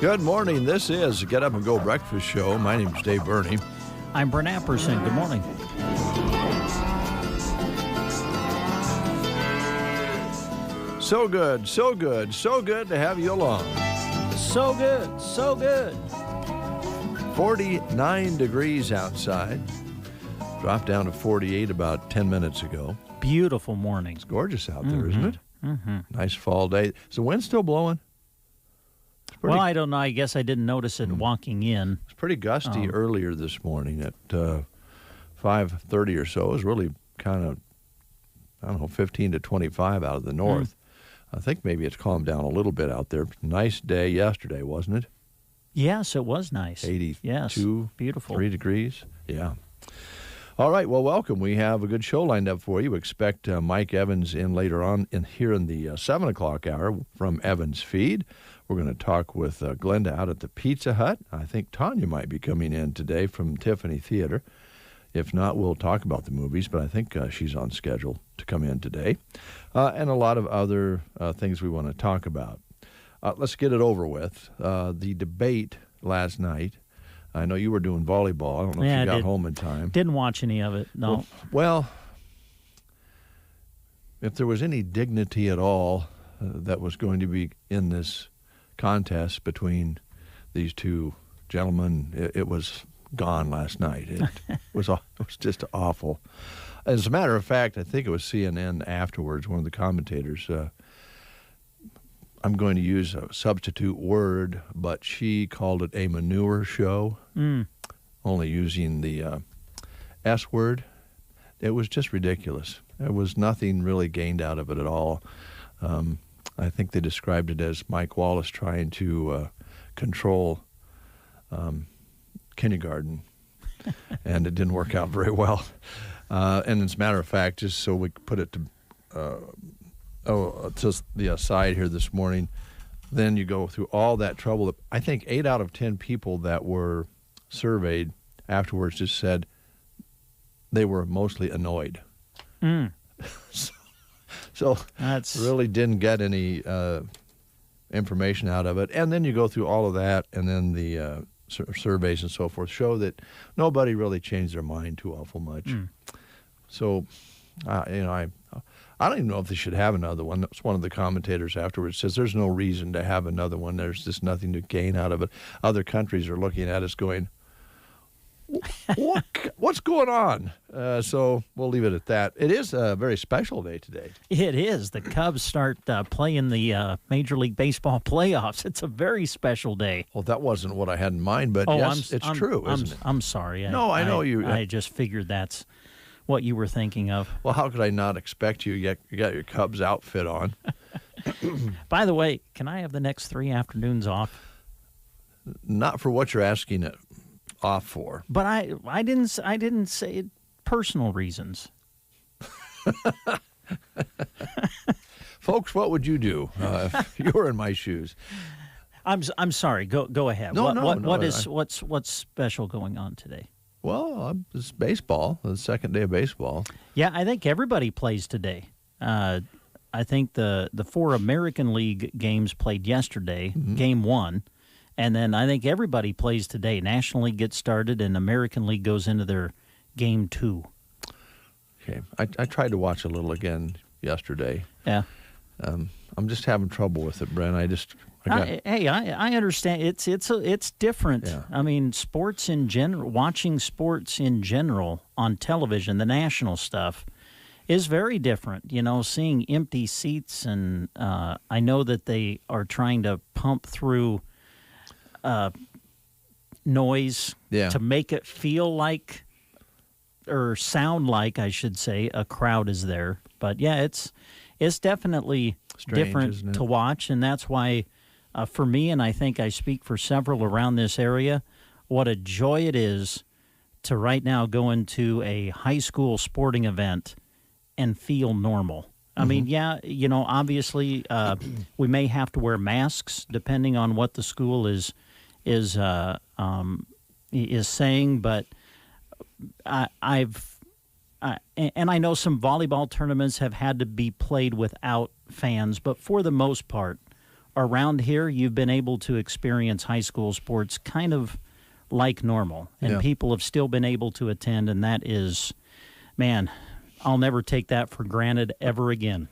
Good morning. This is Get Up and Go Breakfast Show. My name is Dave Burney. I'm Brent Apperson. Good morning. So good, so good, so good to have you along. So good, so good. 49 degrees outside. Dropped down to 48 about 10 minutes ago. Beautiful morning. It's gorgeous out there, isn't it? Mm-hmm. Nice fall day. Is the wind still blowing? Well, I don't know. I guess I didn't notice it walking in. It's pretty gusty earlier this morning at 5:30 or so. It was really kind of, 15 to 25 out of the north. I think maybe it's calmed down a little bit out there. Nice day yesterday, wasn't it? Yes, it was nice. 82, yes, beautiful. 3 degrees. Yeah. All right, well, welcome. We have a good show lined up for you. We expect Mike Evans in later on here in the 7 o'clock hour from Evans Feed. We're going to talk with Glenda out at the Pizza Hut. I think Tanya might be coming in today from Tiffany Theater. If not, we'll talk about the movies, but I think she's on schedule to come in today. And a lot of other things we want to talk about. Let's get it over with. The debate last night. I know you were doing volleyball. I don't know if you got home in time. Didn't watch any of it, no. Well, if there was any dignity at all that was going to be in this contest between these two gentlemen, it was gone last night. It was just awful. As a matter of fact, I think it was CNN afterwards, one of the commentators, I'm going to use a substitute word, but she called it a manure show, only using the S word. It was just ridiculous. There was nothing really gained out of it at all. I think they described it as Mike Wallace trying to control kindergarten, and it didn't work out very well. And as a matter of fact, just so we put it to the aside here this morning, then you go through all that trouble. I think 8 out of 10 people that were surveyed afterwards just said they were mostly annoyed. So that's really didn't get any information out of it. And then you go through all of that, and then the surveys and so forth show that nobody really changed their mind too awful much. So, I don't even know if they should have another one. That's one of the commentators afterwards says there's no reason to have another one. There's just nothing to gain out of it. Other countries are looking at us going, what's going on? So we'll leave it at that. It is a very special day today. It is. The Cubs start playing the Major League Baseball playoffs. It's a very special day. Well, that wasn't what I had in mind, but yes, it's true, isn't it? I'm sorry. I know you. I just figured that's what you were thinking of. Well, how could I not expect you? You got your Cubs outfit on. By the way, can I have the next 3 afternoons off? Not for what you're asking it off for. But I didn't say it, personal reasons. Folks, what would you do if you were in my shoes? I'm sorry. Go ahead. What's special going on today? Well, it's baseball, the second day of baseball. Yeah, I think everybody plays today. I think the 4 American League games played yesterday, Game 1, and then I think everybody plays today. National League gets started, and American League goes into their Game 2. Okay, I tried to watch a little again yesterday. Yeah. I'm just having trouble with it, Brent. I understand. It's different. Yeah. I mean, sports in general, watching sports in general on television, the national stuff, is very different. You know, seeing empty seats, and I know that they are trying to pump through noise to make it feel like, or sound like, I should say, a crowd is there. But yeah, it's definitely strange, different to watch, and that's why, for me, and I think I speak for several around this area, what a joy it is to right now go into a high school sporting event and feel normal. I mean, yeah, you know, obviously we may have to wear masks depending on what the school is saying, but and I know some volleyball tournaments have had to be played without fans, but for the most part, around here, you've been able to experience high school sports kind of like normal, and Yeah. people have still been able to attend, and that is, man, I'll never take that for granted ever again.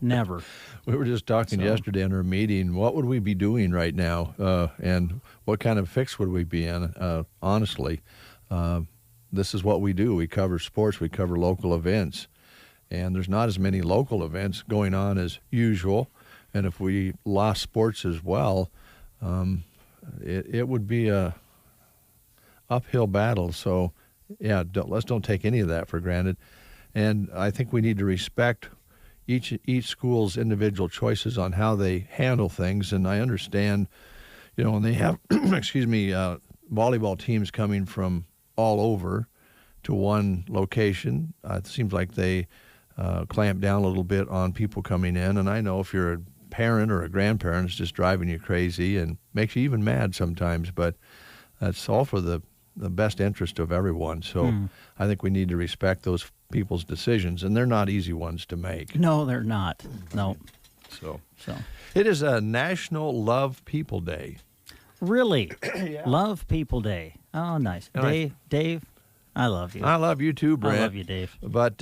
Never. We were just talking yesterday in our meeting, what would we be doing right now, and what kind of fix would we be in? Honestly, this is what we do. We cover sports, we cover local events, and there's not as many local events going on as usual. And if we lost sports as well, it would be a uphill battle. So, yeah, let's don't take any of that for granted. And I think we need to respect each school's individual choices on how they handle things. And I understand, when they have, volleyball teams coming from all over to one location, it seems like they clamp down a little bit on people coming in. And I know if you're a parent or a grandparent, it's just driving you crazy and makes you even mad sometimes. But that's all for the best interest of everyone. So I think we need to respect those people's decisions, and they're not easy ones to make. No, they're not. No. So So it is a National Love People Day. really, Love People Day. Oh, nice. And Dave, I love you. I love you too, Brent. I love you, Dave. But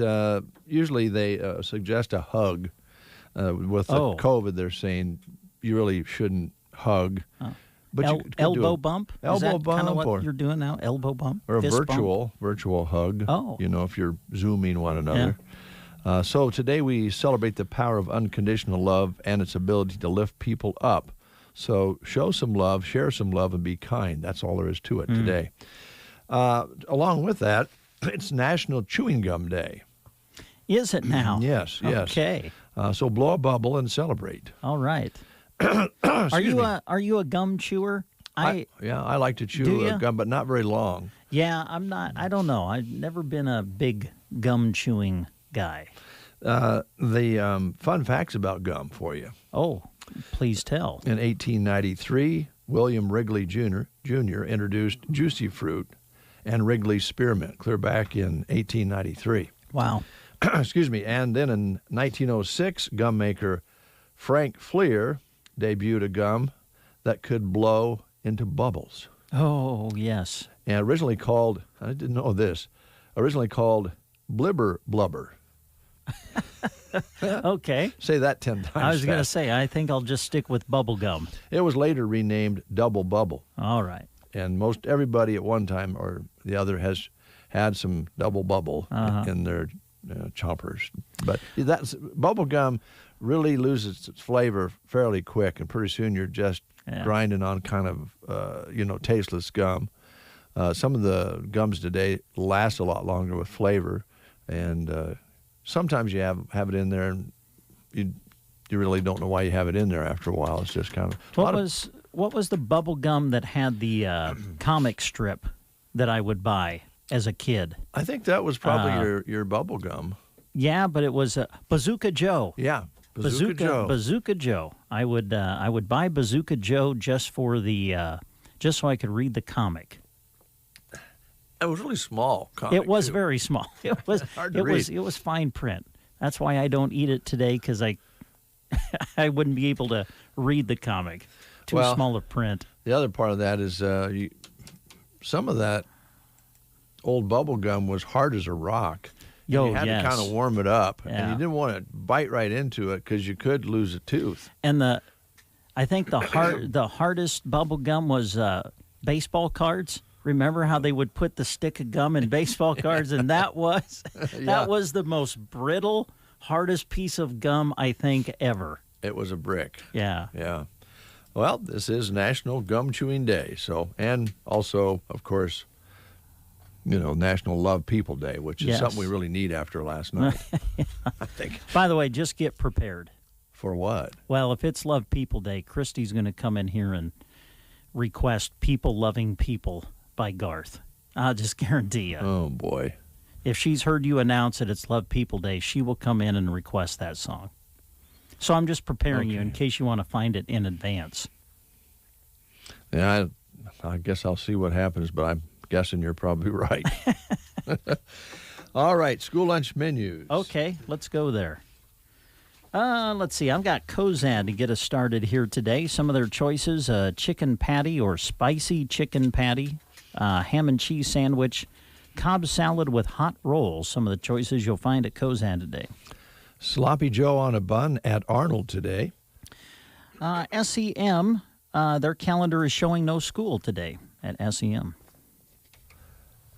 usually they suggest a hug. With the COVID, they're saying you really shouldn't hug. Oh. But you could do elbow bump? elbow Is that bump kind of what or- you're doing now? Elbow bump? or a Fist bump? virtual hug. Oh. If you're Zooming one another. So today we celebrate the power of unconditional love and its ability to lift people up. So show some love, share some love, and be kind. That's all there is to it today. Along with that, it's National Chewing Gum Day. Is it now? Yes. Okay. So blow a bubble and celebrate. All right. Excuse me. Are you a gum chewer? I like to Do chew ya? gum, but not very long. Yeah, I'm not. I don't know. I've never been a big gum chewing guy. The fun facts about gum for you. Oh, please tell. In 1893, William Wrigley Jr. introduced Juicy Fruit and Wrigley Spearmint, clear back in 1893. Wow. Excuse me. And then in 1906, gum maker Frank Fleer debuted a gum that could blow into bubbles. Oh, yes. And originally called, I didn't know this, Blibber Blubber. Okay. Say that 10 times I was going to fast. say, I think I'll just stick with bubble gum. It was later renamed Double Bubble. All right. And most everybody at one time or the other has had some Double Bubble in their chompers. But that's bubble gum really loses its flavor fairly quick, and pretty soon you're just grinding on kind of tasteless gum. Some of the gums today last a lot longer with flavor, and sometimes you have it in there, and you really don't know why you have it in there after a while. It's just kind of What was the bubble gum that had the comic strip that I would buy as a kid? I think that was probably your bubble gum. Yeah, but it was Bazooka Joe. Yeah, Bazooka Joe. Bazooka Joe. I would buy Bazooka Joe just for the just so I could read the comic. It was really small. Comic It was too. very small. It was Hard to it read. was fine print. That's why I don't eat it today, because I wouldn't be able to read the comic. Too Well, small of print. The other part of that is some of that old bubble gum was hard as a rock. And Yo, you had yes. to kind of warm it up, and Yeah. you didn't want to bite right into it because you could lose a tooth. And I think the hardest bubble gum was baseball cards. Remember how they would put the stick of gum in baseball cards, and that was the most brittle, hardest piece of gum I think ever. It was a brick. Yeah. Yeah. Well, this is National Gum Chewing Day, and also, of course, National Love People Day, which is Yes. something we really need after last night. I think. By the way, just get prepared. For what? Well, if it's Love People Day, Christy's going to come in here and request People Loving People by Garth. I'll just guarantee you. Oh, boy. If she's heard you announce that it's Love People Day, she will come in and request that song. So I'm just preparing you in case you want to find it in advance. Yeah, I guess I'll see what happens, but I'm guessing you're probably right. All right, school lunch menus. Okay, let's go there. Let's see. I've got Kozad to get us started here today. Some of their choices, chicken patty or spicy chicken patty, ham and cheese sandwich, Cobb salad with hot rolls. Some of the choices you'll find at Kozad today. Sloppy Joe on a bun at Arnold today. SEM, their calendar is showing no school today at SEM.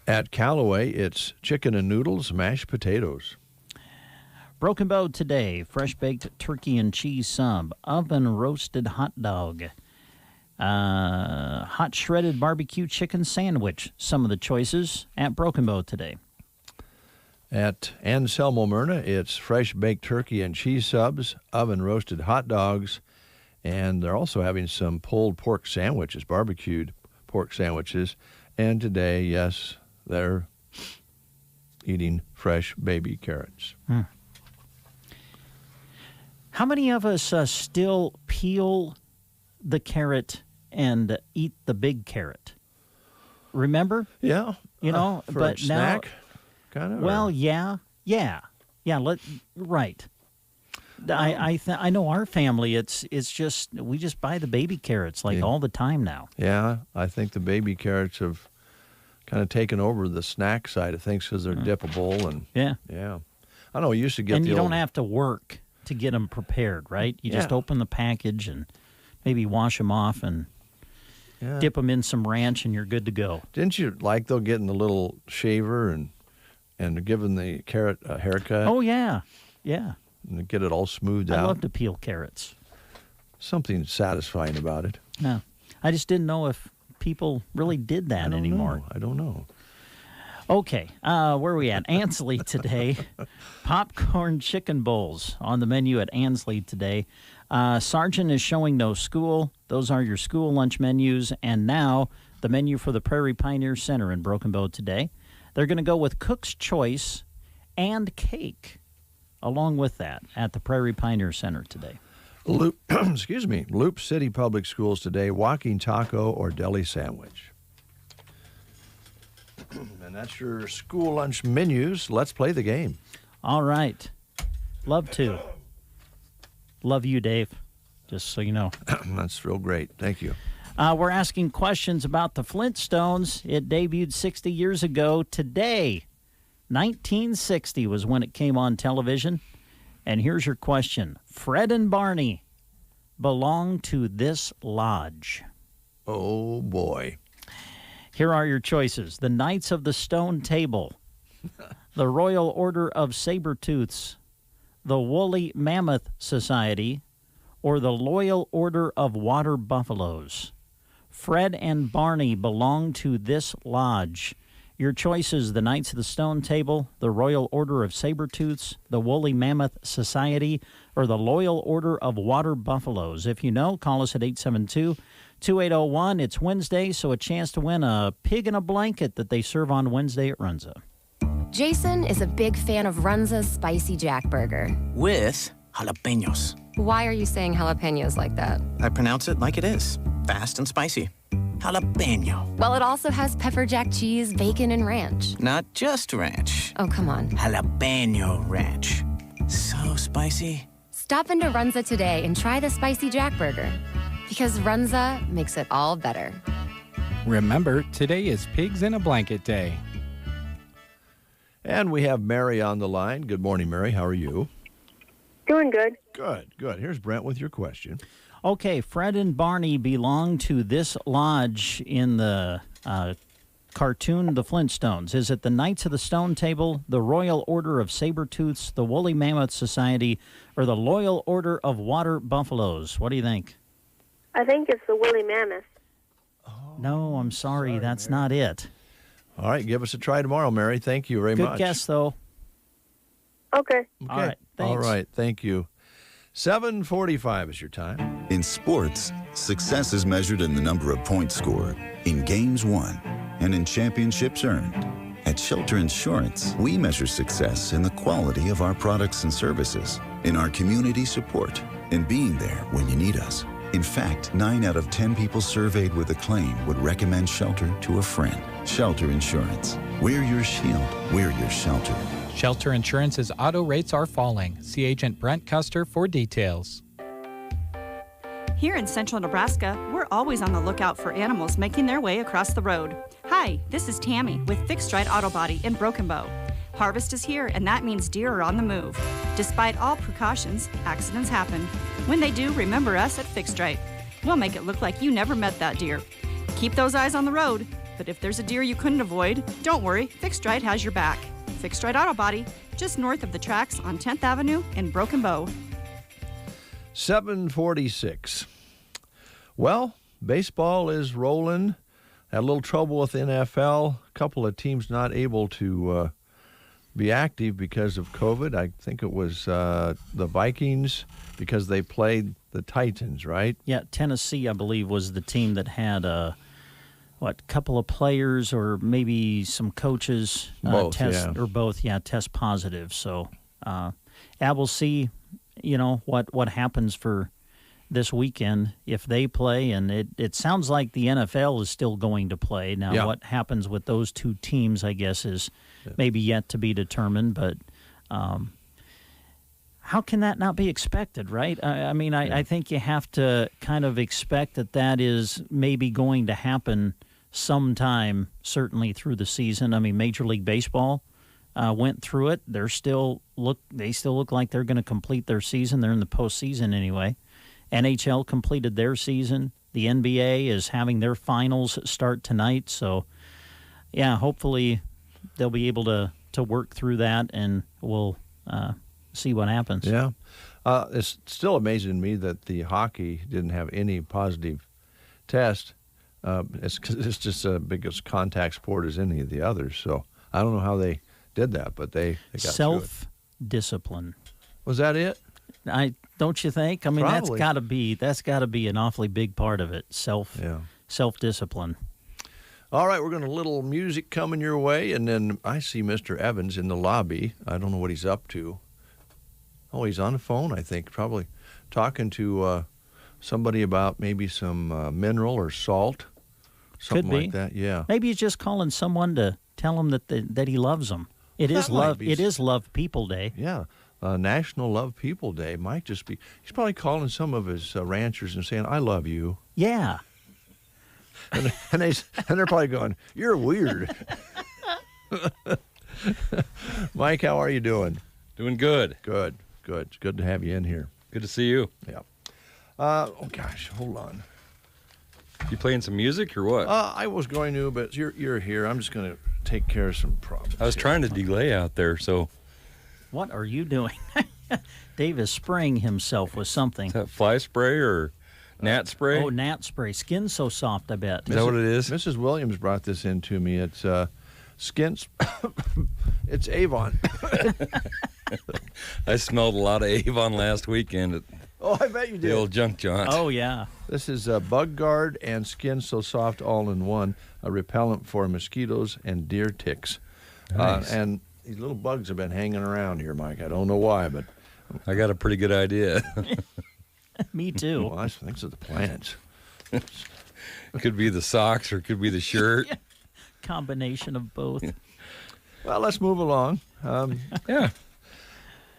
At Callaway, it's chicken and noodles, mashed potatoes. Broken Bow today, fresh-baked turkey and cheese sub, oven-roasted hot dog, hot shredded barbecue chicken sandwich. Some of the choices at Broken Bow today. At Anselmo Myrna, it's fresh-baked turkey and cheese subs, oven-roasted hot dogs, and they're also having some pulled pork sandwiches, barbecued pork sandwiches. And today, yes, they're eating fresh baby carrots. How many of us still peel the carrot and eat the big carrot? Remember? Yeah. You know, for but a snack, kind of? Well, yeah. Right. I know our family, it's just, we just buy the baby carrots all the time now. Yeah, I think the baby carrots have kind of taken over the snack side of things because they're dippable. And Yeah. I know, you used to get And the you old... don't have to work to get them prepared, right? You just open the package and maybe wash them off and dip them in some ranch and you're good to go. Didn't you like, though, getting the little shaver and giving the carrot a haircut? Oh, yeah. And get it all smoothed out? I love to peel carrots. Something satisfying about it. No. I just didn't know if people really did that anymore. I don't know. Okay, where are we at? Ansley today. Popcorn chicken bowls on the menu at Ansley today. Sargent is showing no school. Those are your school lunch menus. And now the menu for the Prairie Pioneer Center in Broken Bow today. They're going to go with Cook's Choice and cake along with that at the Prairie Pioneer Center today. Loop City Public Schools today, walking taco or deli sandwich. And that's your school lunch menus. Let's play the game. All right. Love to. Love you, Dave, just so you know. That's real great. Thank you. We're asking questions about the Flintstones. It debuted 60 years ago today. 1960 was when it came on television. And here's your question. Fred and Barney belong to this lodge. Oh, boy. Here are your choices. The Knights of the Stone Table, the Royal Order of Sabertooths, the Woolly Mammoth Society, or the Loyal Order of Water Buffaloes. Fred and Barney belong to this lodge. Your choices: the Knights of the Stone Table, the Royal Order of Sabertooths, the Woolly Mammoth Society, or the Loyal Order of Water Buffaloes. If you know, call us at 872-2801. It's Wednesday, so a chance to win a pig in a blanket that they serve on Wednesday at Runza. Jason is a big fan of Runza's Spicy Jack Burger. With jalapenos. Why are you saying jalapenos like that? I pronounce it like it is. Fast and spicy. Jalapeno. Well, it also has pepper jack cheese, bacon, and ranch. Not just ranch. Oh, come on. Jalapeno ranch. So spicy. Stop into Runza today and try the Spicy Jack Burger. Because Runza makes it all better. Remember, today is Pigs in a Blanket Day. And we have Mary on the line. Good morning, Mary. How are you? Doing good. Good. Here's Brent with your question. Okay, Fred and Barney belong to this lodge in the cartoon The Flintstones. Is it the Knights of the Stone Table, the Royal Order of Sabertooths, the Woolly Mammoth Society, or the Loyal Order of Water Buffaloes? What do you think? I think it's the woolly mammoth. No, I'm sorry, that's Mary. not it. All right, give us a try tomorrow, Mary. Thank you very much. Good guess, though. Okay. All right, thanks. All right, thank you. 7:45 is your time. In sports, success is measured in the number of points scored, in games won, and in championships earned. At Shelter Insurance, we measure success in the quality of our products and services, in our community support, and being there when you need us. In fact, 9 out of 10 people surveyed with a claim would recommend Shelter to a friend. Shelter Insurance. We're your shield. We're your shelter. Shelter Insurance's auto rates are falling. See Agent Brent Custer for details. Here in central Nebraska, we're always on the lookout for animals making their way across the road. Hi, this is Tammy with Fixed Right Auto Body in Broken Bow. Harvest is here, and that means deer are on the move. Despite all precautions, accidents happen. When they do, remember us at Fixed Right. We'll make it look like you never met that deer. Keep those eyes on the road, but if there's a deer you couldn't avoid, don't worry, Fixed Right has your back. Fixed Right Auto Body, just north of the tracks on 10th Avenue in Broken Bow. 7:46. Well, baseball is rolling. Had a little trouble with the NFL. A couple of teams not able to be active because of COVID. I think it was the Vikings because they played the Titans, right? Yeah, Tennessee, I believe, was the team that had couple of players or maybe some coaches test positive. So, we'll see, what happens for this weekend if they play, and it sounds like the NFL is still going to play. Now, what happens with those two teams, I guess, is maybe yet to be determined, but how can that not be expected, right? I think you have to kind of expect that is maybe going to happen sometime, certainly through the season. Major League Baseball went through it. They still look like they're going to complete their season. They're in the postseason anyway. NHL completed their season. The NBA is having their finals start tonight. So, hopefully they'll be able to work through that, and we'll see what happens. Yeah. It's still amazing to me that the hockey didn't have any positive test. It's just as big as contact sport as any of the others. So I don't know how they did that, but they got self-discipline. Was that it? Don't you think? Probably. that's got to be an awfully big part of it. Self-discipline. All right, we're going to little music coming your way, and then I see Mr. Evans in the lobby. I don't know what he's up to. Oh, he's on the phone, I think, probably talking to somebody about maybe some mineral or salt, something like that. Yeah. Maybe he's just calling someone to tell them that he loves them. It is Love People Day. Yeah. National Love People Day might just be. He's probably calling some of his ranchers and saying, "I love you." Yeah. And they're probably going, "You're weird." Mike, how are you doing? Doing good. Good. It's good to have you in here. Good to see you. Yeah. Oh gosh, hold on. You playing some music or what? I was going to, but you're here. I'm just going to take care of some problems. I was trying to delay out there, so. What are you doing? Dave is spraying himself with something. Is that fly spray or gnat spray? Oh, gnat spray. Skin's so soft, I bet. Is that what it is? Mrs. Williams brought this in to me. It's Skin's. It's Avon. I smelled a lot of Avon last weekend at I bet you did. the old junk jaunt. Oh, yeah. This is Bug Guard and Skin So Soft all in one, a repellent for mosquitoes and deer ticks. Nice. And these little bugs have been hanging around here, Mike. I don't know why, but I got a pretty good idea. Me too. Well, I think it's the plants. Could be the socks or could be the shirt. Yeah. Combination of both. Well, let's move along. Yeah.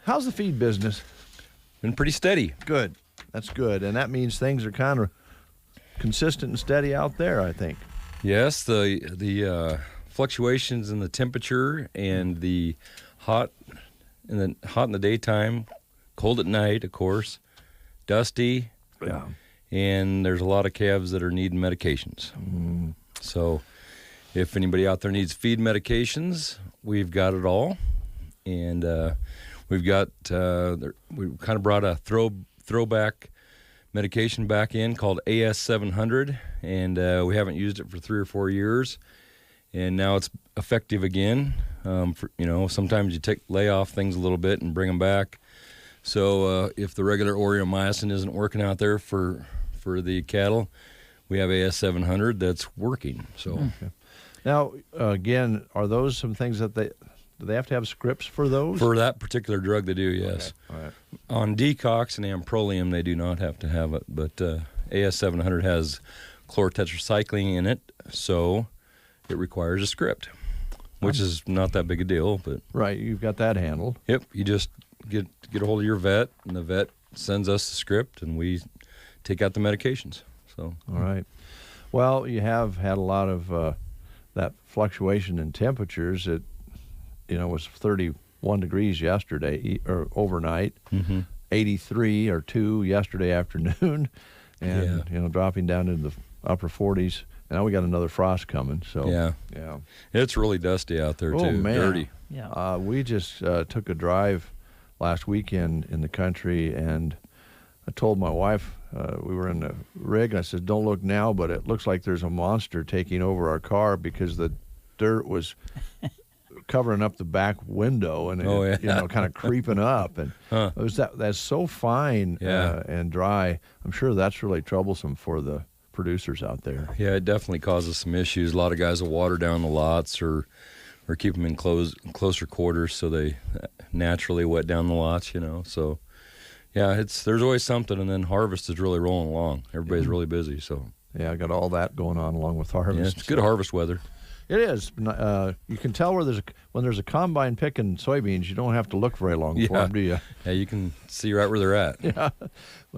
How's the feed business? Been pretty steady. Good. That's good. And that means things are kind of consistent and steady out there, I think. Yes, the fluctuations in the temperature and the hot in the daytime, cold at night, of course, dusty. Yeah. And there's a lot of calves that are needing medications. So if anybody out there needs feed medications, we've got it all. And we've got we kind of brought a throwback medication back in called AS700, and we haven't used it for 3 or 4 years, and now it's effective again. Sometimes you lay off things a little bit and bring them back. So if the regular Aureomycin isn't working out there for the cattle, we have AS700 that's working. So okay. Now, again, are those some things that do they have to have scripts for those? For that particular drug, they do, yes. Okay. All right. On Decox and Amprolium, they do not have to have it, but AS700 has chlorotetracycline in it, so it requires a script. which is not that big a deal. But Right, you've got that handled. yep, you just get a hold of your vet, and the vet sends us the script, and we take out the medications. So All right. Well, you have had a lot of that fluctuation in temperatures. It, was 31 degrees yesterday or overnight, 83 or 2 yesterday afternoon, and dropping down into the upper 40s. Now we got another frost coming. So yeah, it's really dusty out there too. Man. Dirty. Yeah. We just took a drive last weekend in the country, and I told my wife, we were in the rig, and I said, don't look now, but it looks like there's a monster taking over our car because the dirt was covering up the back window and kind of creeping up. And it was that's so fine and dry. I'm sure that's really troublesome for the producers out there. Yeah, it definitely causes some issues. A lot of guys will water down the lots or keep them in closer quarters so they naturally wet down the lots, So, yeah, there's always something, and then harvest is really rolling along. Everybody's really busy, so. Yeah, I got all that going on along with harvest. Yeah, it's good harvest weather. It is. You can tell when there's a combine picking soybeans, you don't have to look very long for them, do you? Yeah, you can see right where they're at. Yeah,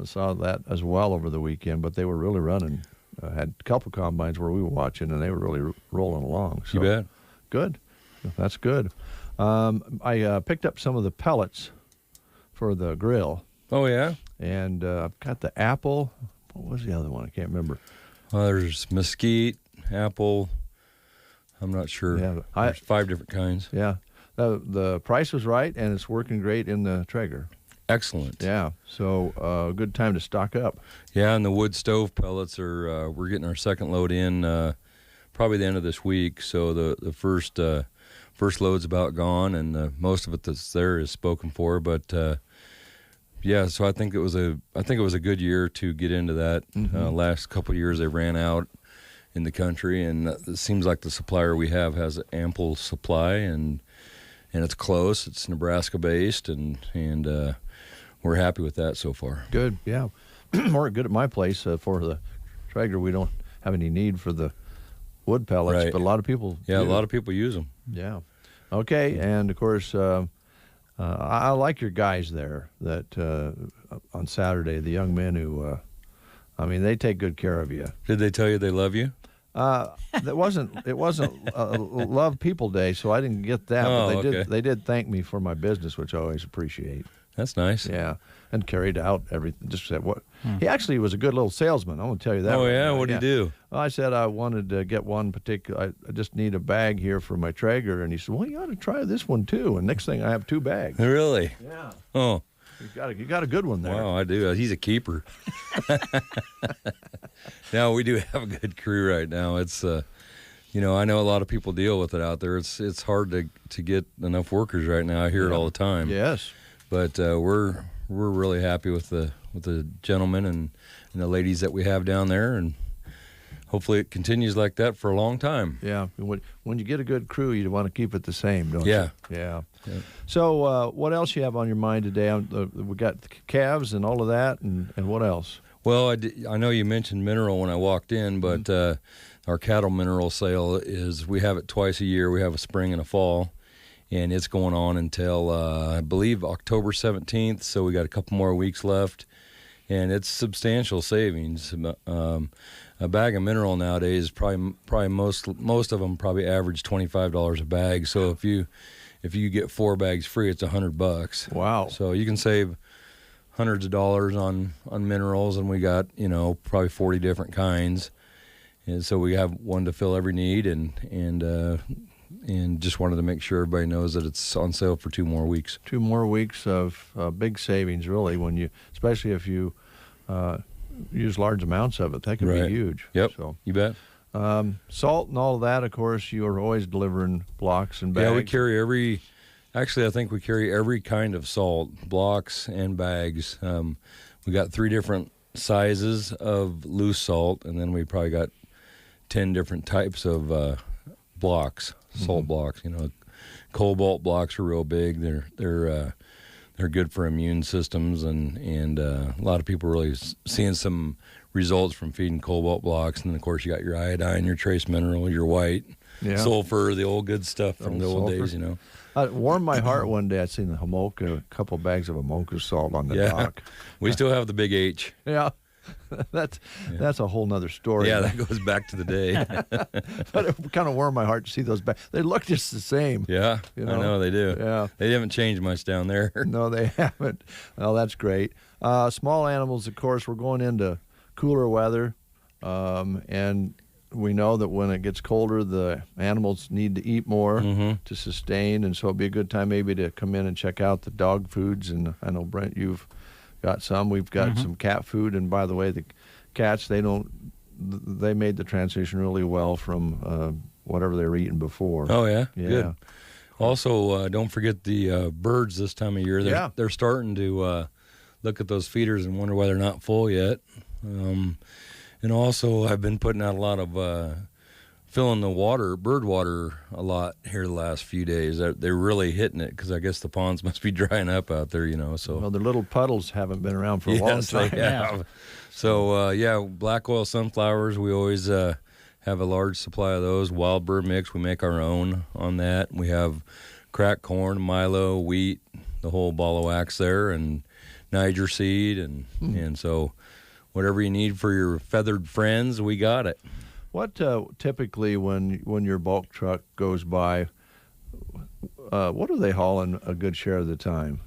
I saw that as well over the weekend, but they were really running. Had a couple combines where we were watching, and they were really rolling along. So, you bet. Good. That's good. I picked up some of the pellets for the grill. Oh, yeah? And I've got the apple. What was the other one? I can't remember. There's mesquite, apple. I'm not sure. Yeah, There's 5 different kinds. Yeah. The price was right, and it's working great in the Traeger. Excellent. Yeah. So good time to stock up. Yeah, and the wood stove pellets are, we're getting our second load in probably the end of this week. So the first load's about gone, and most of it that's there is spoken for. But yeah, so I think it was a good year to get into that. Last couple of years they ran out in the country, and it seems like the supplier we have has ample supply, and it's close. It's Nebraska based, and we're happy with that so far. Good, yeah. More good at my place for the Traeger. We don't have any need for the wood pellets, Right. but a lot of people Yeah, do. a lot of people use them. Yeah. Okay, and of course, I like your guys there that on Saturday, the young men who, they take good care of you. Did they tell you they love you? It wasn't Love People Day, so I didn't get that. Oh, but they did thank me for my business, which I always appreciate. That's nice. Yeah, and carried out everything. Just said what he actually was a good little salesman. I'm going to tell you that. Oh, right yeah? now. What'd he do? Well, I said I wanted to get one particular. I just need a bag here for my Traeger, and he said, "Well, you ought to try this one too." And next thing, I have 2 bags. Really? Yeah. Oh. You got a good one there. Wow, I do. He's a keeper. Now, we do have a good crew right now. It's, I know a lot of people deal with it out there. It's hard to get enough workers right now. I hear it all the time. Yes. But we're really happy with the gentlemen and the ladies that we have down there, and hopefully it continues like that for a long time. Yeah. When you get a good crew, you want to keep it the same, don't Yeah. you? Yeah. So what else you have on your mind today? We got calves and all of that, and what else? Well, I know you mentioned mineral when I walked in, but our cattle mineral sale we have it twice a year. We have a spring and a fall, and it's going on until, I believe, October 17th, so we got a couple more weeks left, and it's substantial savings. A bag of mineral nowadays, probably most of them probably average $25 a bag, so if you get 4 bags free, it's $100. Wow. So you can save hundreds of dollars on minerals, and we got probably 40 different kinds, and so we have one to fill every need, and just wanted to make sure everybody knows that it's on sale for 2 more weeks. 2 more weeks of big savings, really, especially if you use large amounts of it. That could be huge. Yep. So you bet. Salt and all of that, of course, you are always delivering blocks and bags. Yeah, we carry I think we carry every kind of salt, blocks and bags. We got 3 different sizes of loose salt, and then we probably got 10 different types of blocks, salt blocks. Cobalt blocks are real big. They're good for immune systems, and a lot of people are really seeing some results from feeding cobalt blocks. And then, of course, you got your iodine, your trace mineral, your white. Yeah. sulfur, the old good stuff from the old sulfur. days, you know. It warmed my heart one day. I seen the Homoka, a couple bags of Homoka salt on the dock. We still have the big H. Yeah. That's a whole nother story. Yeah, that goes back to the day. But it kind of warmed my heart to see those bags. They look just the same. Yeah, You I know? know they do. Yeah. They haven't changed much down there. No, they haven't. Well, that's great. Small animals, of course, we're going into cooler weather, and we know that when it gets colder, the animals need to eat more to sustain, and so it'd be a good time maybe to come in and check out the dog foods. And I know, Brent, you've got some. We've got some cat food, and by the way, the cats, they made the transition really well from whatever they were eating before. Oh, yeah? Yeah. Good. Also, don't forget the birds this time of year. They're starting to look at those feeders and wonder why they're not full yet. And also, I've been putting out a lot of filling the bird water a lot here the last few days. They're really hitting it because I guess the ponds must be drying up out there, you know. So Well, the little puddles haven't been around for a long yes, they time. have. So black oil sunflowers. We always have a large supply of those. Wild bird mix. We make our own on that. We have cracked corn, Milo, wheat, the whole ball of wax there, and Niger seed, and so whatever you need for your feathered friends, we got it. What typically when your bulk truck goes by, what are they hauling a good share of the time?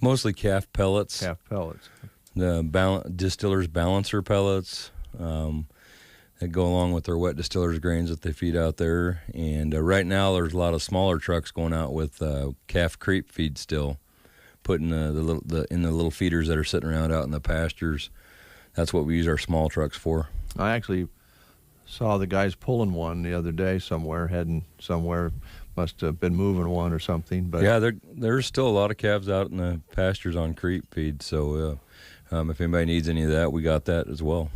Mostly calf pellets. Calf pellets. The distillers balancer pellets that go along with their wet distillers grains that they feed out there. And right now there's a lot of smaller trucks going out with calf creep feed still, putting in the little feeders that are sitting around out in the pastures. That's what we use our small trucks for. I actually saw the guys pulling one the other day somewhere, heading somewhere. Must have been moving one or something. But yeah, there's still a lot of calves out in the pastures on creep feed. So if anybody needs any of that, we got that as well.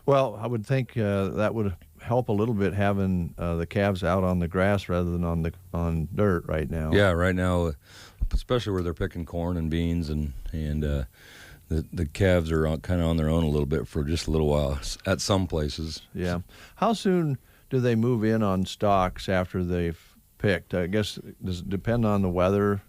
Well, I would think that would help a little bit having the calves out on the grass rather than on dirt right now. Yeah, right now, especially where they're picking corn and beans and the calves are kind of on their own a little bit for just a little while at some places. Yeah. How soon do they move in on stocks after they've picked? I guess does it depend on the weather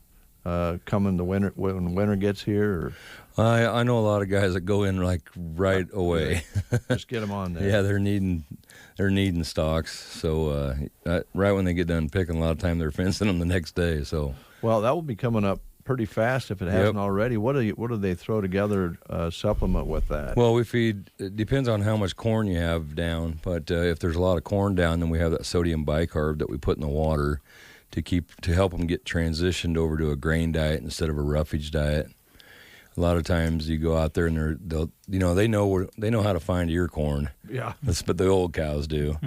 coming the winter when winter gets here? Or? I know a lot of guys that go in like right away. Just get them on there. Yeah, they're needing stocks. So right when they get done picking, a lot of time they're fencing them the next day. So well, that will be coming up pretty fast if it hasn't already. What do they throw together supplement with that? Well, we feed. It depends on how much corn you have down, but if there's a lot of corn down, then we have that sodium bicarb that we put in the water to help them get transitioned over to a grain diet instead of a roughage diet. A lot of times you go out there and they know how to find ear corn. Yeah, but the old cows do.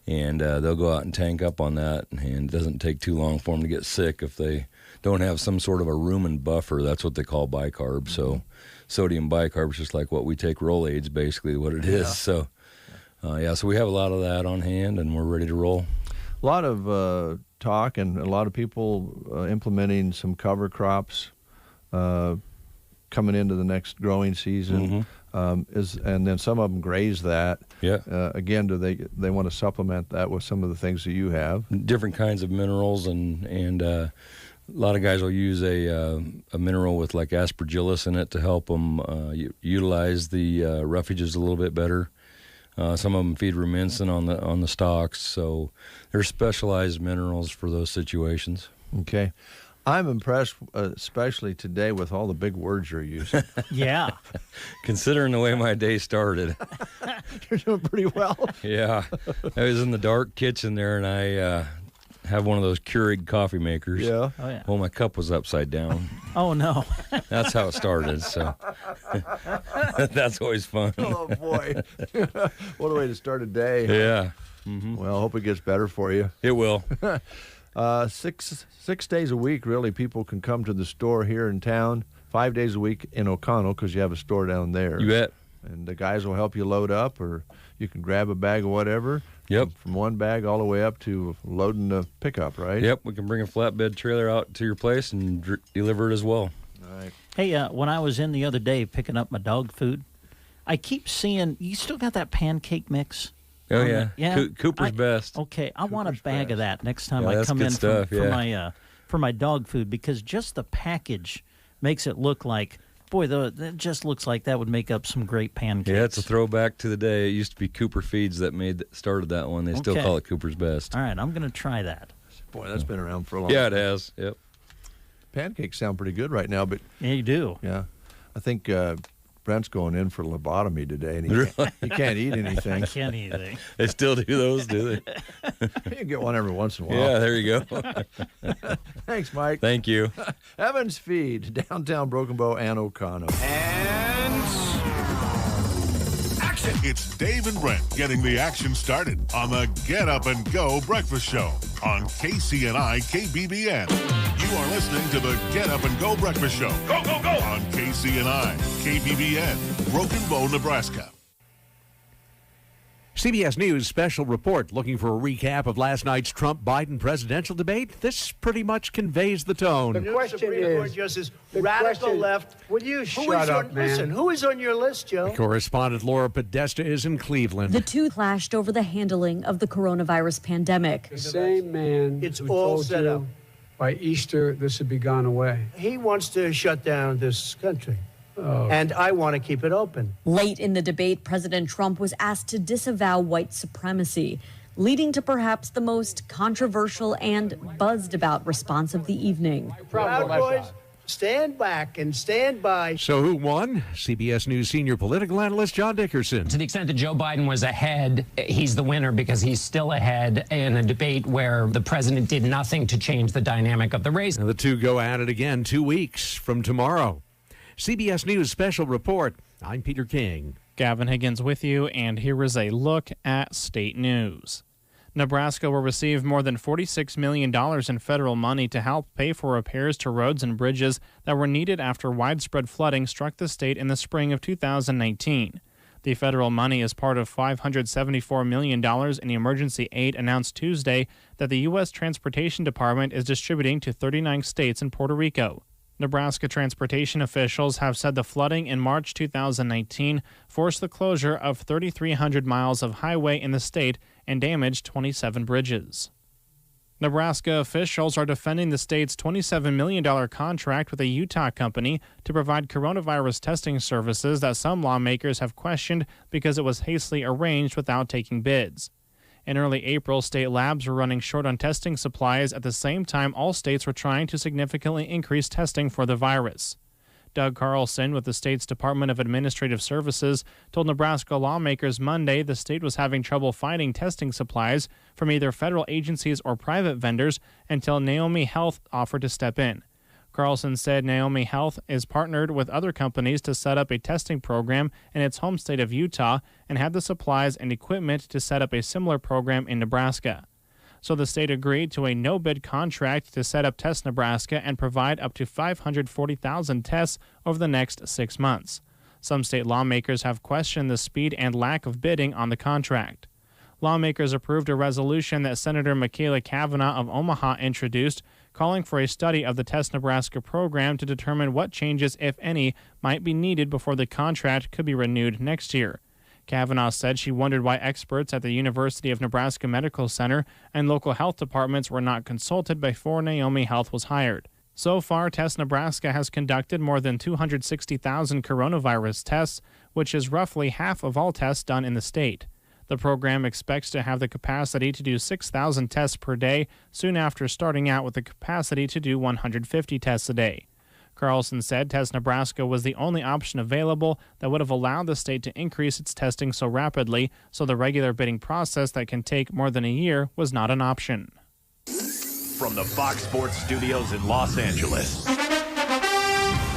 And they'll go out and tank up on that, and it doesn't take too long for them to get sick if they don't have some sort of a rumen buffer. That's what they call bicarb. So sodium bicarb is just like what we take Rolaids, basically what it is. So so we have a lot of that on hand, and we're ready to roll. A lot of talk and a lot of people implementing some cover crops coming into the next growing season. And then some of them graze that. Yeah. Again, do they want to supplement that with some of the things that you have? Different kinds of minerals, and a lot of guys will use a mineral with like aspergillus in it to help them utilize the roughages a little bit better. Some of them feed rumensin on the stalks, so there's specialized minerals for those situations. Okay. I'm impressed, especially today, with all the big words you're using. Yeah. Considering the way my day started. You're doing pretty well. Yeah. I was in the dark kitchen there, and I have one of those Keurig coffee makers. Yeah. Oh, yeah. Well, my cup was upside down. Oh, no. That's how it started, so that's always fun. Oh, boy. What a way to start a day. Yeah. Well, I hope it gets better for you. It will. 6 days a week, really, people can come to the store here in town. 5 days a week in O'Connell because you have a store down there. You bet. And the guys will help you load up, or you can grab a bag of whatever. Yep. From one bag all the way up to loading the pickup, right? Yep. We can bring a flatbed trailer out to your place and deliver it as well. All right. Hey, when I was in the other day picking up my dog food, I keep seeing, you still got that pancake mix? Oh, yeah. Cooper's Best. Okay, I want a Cooper's bag Best. of that next time Yeah, I that's come good in stuff, for my dog food, because just the package makes it look like, boy, that just looks like that would make up some great pancakes. Yeah, it's a throwback to the day. It used to be Cooper Feeds that started that one. They still Okay. call it Cooper's Best. All right, I'm going to try that. Boy, that's been around for a long Yeah, time. it has. Yep. Pancakes sound pretty good right now, but Yeah, you do. yeah, I think Brent's going in for lobotomy today, and he can't eat anything. I can't eat anything. They still do those, do they? You can get one every once in a while. Yeah, there you go. Thanks, Mike. Thank you. Evans Feed, downtown Broken Bow and Oconto. And action! It's Dave and Brent getting the action started on the Get Up and Go Breakfast Show on KCNI KBBN. You are listening to the Get Up and Go Breakfast Show. Go, go, go! On KCNI KBBN, Broken Bow, Nebraska. CBS News special report looking for a recap of last night's Trump-Biden presidential debate. This pretty much conveys the tone. The question is, radical left. Will you shut up, man? Listen, who is on your list, Joe? Correspondent Laura Podesta is in Cleveland. The two clashed over the handling of the coronavirus pandemic. The same man It's all set up. By Easter, this would be gone away. He wants to shut down this country. And I want to keep it open. Late in the debate, President Trump was asked to disavow white supremacy, leading to perhaps the most controversial and buzzed about response of the evening. Proud Boys, stand back and stand by. So who won? CBS News senior political analyst John Dickerson. To the extent that Joe Biden was ahead, he's the winner because he's still ahead in a debate where the president did nothing to change the dynamic of the race. And the two go at it again 2 weeks from tomorrow. CBS News special report. I'm Peter King. Gavin Higgins with you, and here is a look at state news. Nebraska will receive more than $46 million in federal money to help pay for repairs to roads and bridges that were needed after widespread flooding struck the state in the spring of 2019. The federal money is part of $574 million in emergency aid announced Tuesday that the U.S. Transportation Department is distributing to 39 states and Puerto Rico. Nebraska transportation officials have said the flooding in March 2019 forced the closure of 3,300 miles of highway in the state and damaged 27 bridges. Nebraska officials are defending the state's $27 million contract with a Utah company to provide coronavirus testing services that some lawmakers have questioned because it was hastily arranged without taking bids. In early April, state labs were running short on testing supplies at the same time all states were trying to significantly increase testing for the virus. Doug Carlson with the state's Department of Administrative Services told Nebraska lawmakers Monday the state was having trouble finding testing supplies from either federal agencies or private vendors until Naomi Health offered to step in. Carlson said Naomi Health is partnered with other companies to set up a testing program in its home state of Utah and had the supplies and equipment to set up a similar program in Nebraska. So the state agreed to a no-bid contract to set up Test Nebraska and provide up to 540,000 tests over the next 6 months. Some state lawmakers have questioned the speed and lack of bidding on the contract. Lawmakers approved a resolution that Senator Michaela Cavanaugh of Omaha introduced, calling for a study of the Test Nebraska program to determine what changes, if any, might be needed before the contract could be renewed next year. Cavanaugh said she wondered why experts at the University of Nebraska Medical Center and local health departments were not consulted before Naomi Health was hired. So far, Test Nebraska has conducted more than 260,000 coronavirus tests, which is roughly half of all tests done in the state. The program expects to have the capacity to do 6,000 tests per day, soon after starting out with the capacity to do 150 tests a day. Carlson said Test Nebraska was the only option available that would have allowed the state to increase its testing so rapidly, so the regular bidding process that can take more than a year was not an option. From the Fox Sports Studios in Los Angeles,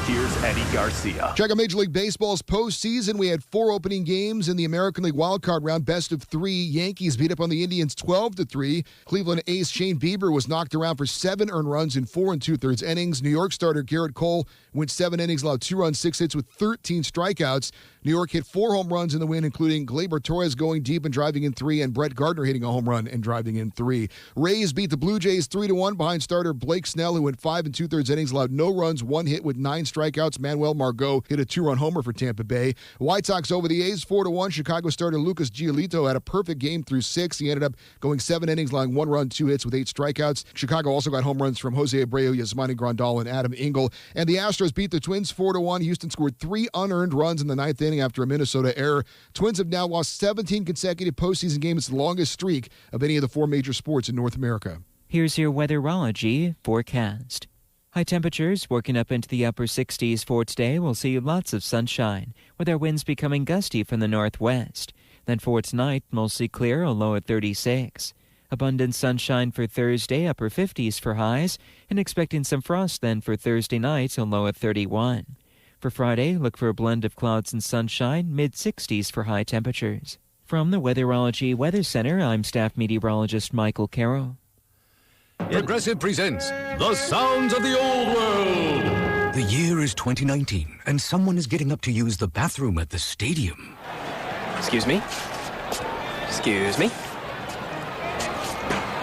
here's Eddie Garcia. Check out Major League Baseball's postseason. We had 4 opening games in the American League wildcard round. Best of 3. Yankees beat up on the Indians 12-3. Cleveland ace Shane Bieber was knocked around for 7 earned runs in 4 2/3 innings. New York starter Garrett Cole went 7 innings, allowed 2 runs, 6 hits with 13 strikeouts. New York hit 4 home runs in the win, including Gleyber Torres going deep and driving in 3, and Brett Gardner hitting a home run and driving in 3. Rays beat the Blue Jays 3-1 behind starter Blake Snell, who went 5 2/3 innings, allowed no runs, 1 hit with 9 strikeouts. strikeouts. Manuel Margot hit a 2-run homer for Tampa Bay. White Sox over the A's 4-1. Chicago starter Lucas Giolito had a perfect game through 6. He ended up going 7 innings, allowing 1 run, 2 hits with 8 strikeouts. Chicago also got home runs from Jose Abreu, Yasmani Grandal, and Adam Engel. And the Astros beat the Twins 4-1. Houston scored 3 unearned runs in the 9th inning after a Minnesota error. Twins have now lost 17 consecutive postseason games. It's the longest streak of any of the 4 major sports in North America. Here's your weatherology forecast. High temperatures working up into the upper 60s for today. We'll see lots of sunshine, with our winds becoming gusty from the northwest. Then for tonight, mostly clear, a low at 36. Abundant sunshine for Thursday, upper 50s for highs, and expecting some frost then for Thursday night, a low at 31. For Friday, look for a blend of clouds and sunshine, mid-60s for high temperatures. From the Weatherology Weather Center, I'm Staff Meteorologist Michael Carroll. Progressive presents The Sounds of the Old World. The year is 2019, and someone is getting up to use the bathroom at the stadium. Excuse me? Excuse me?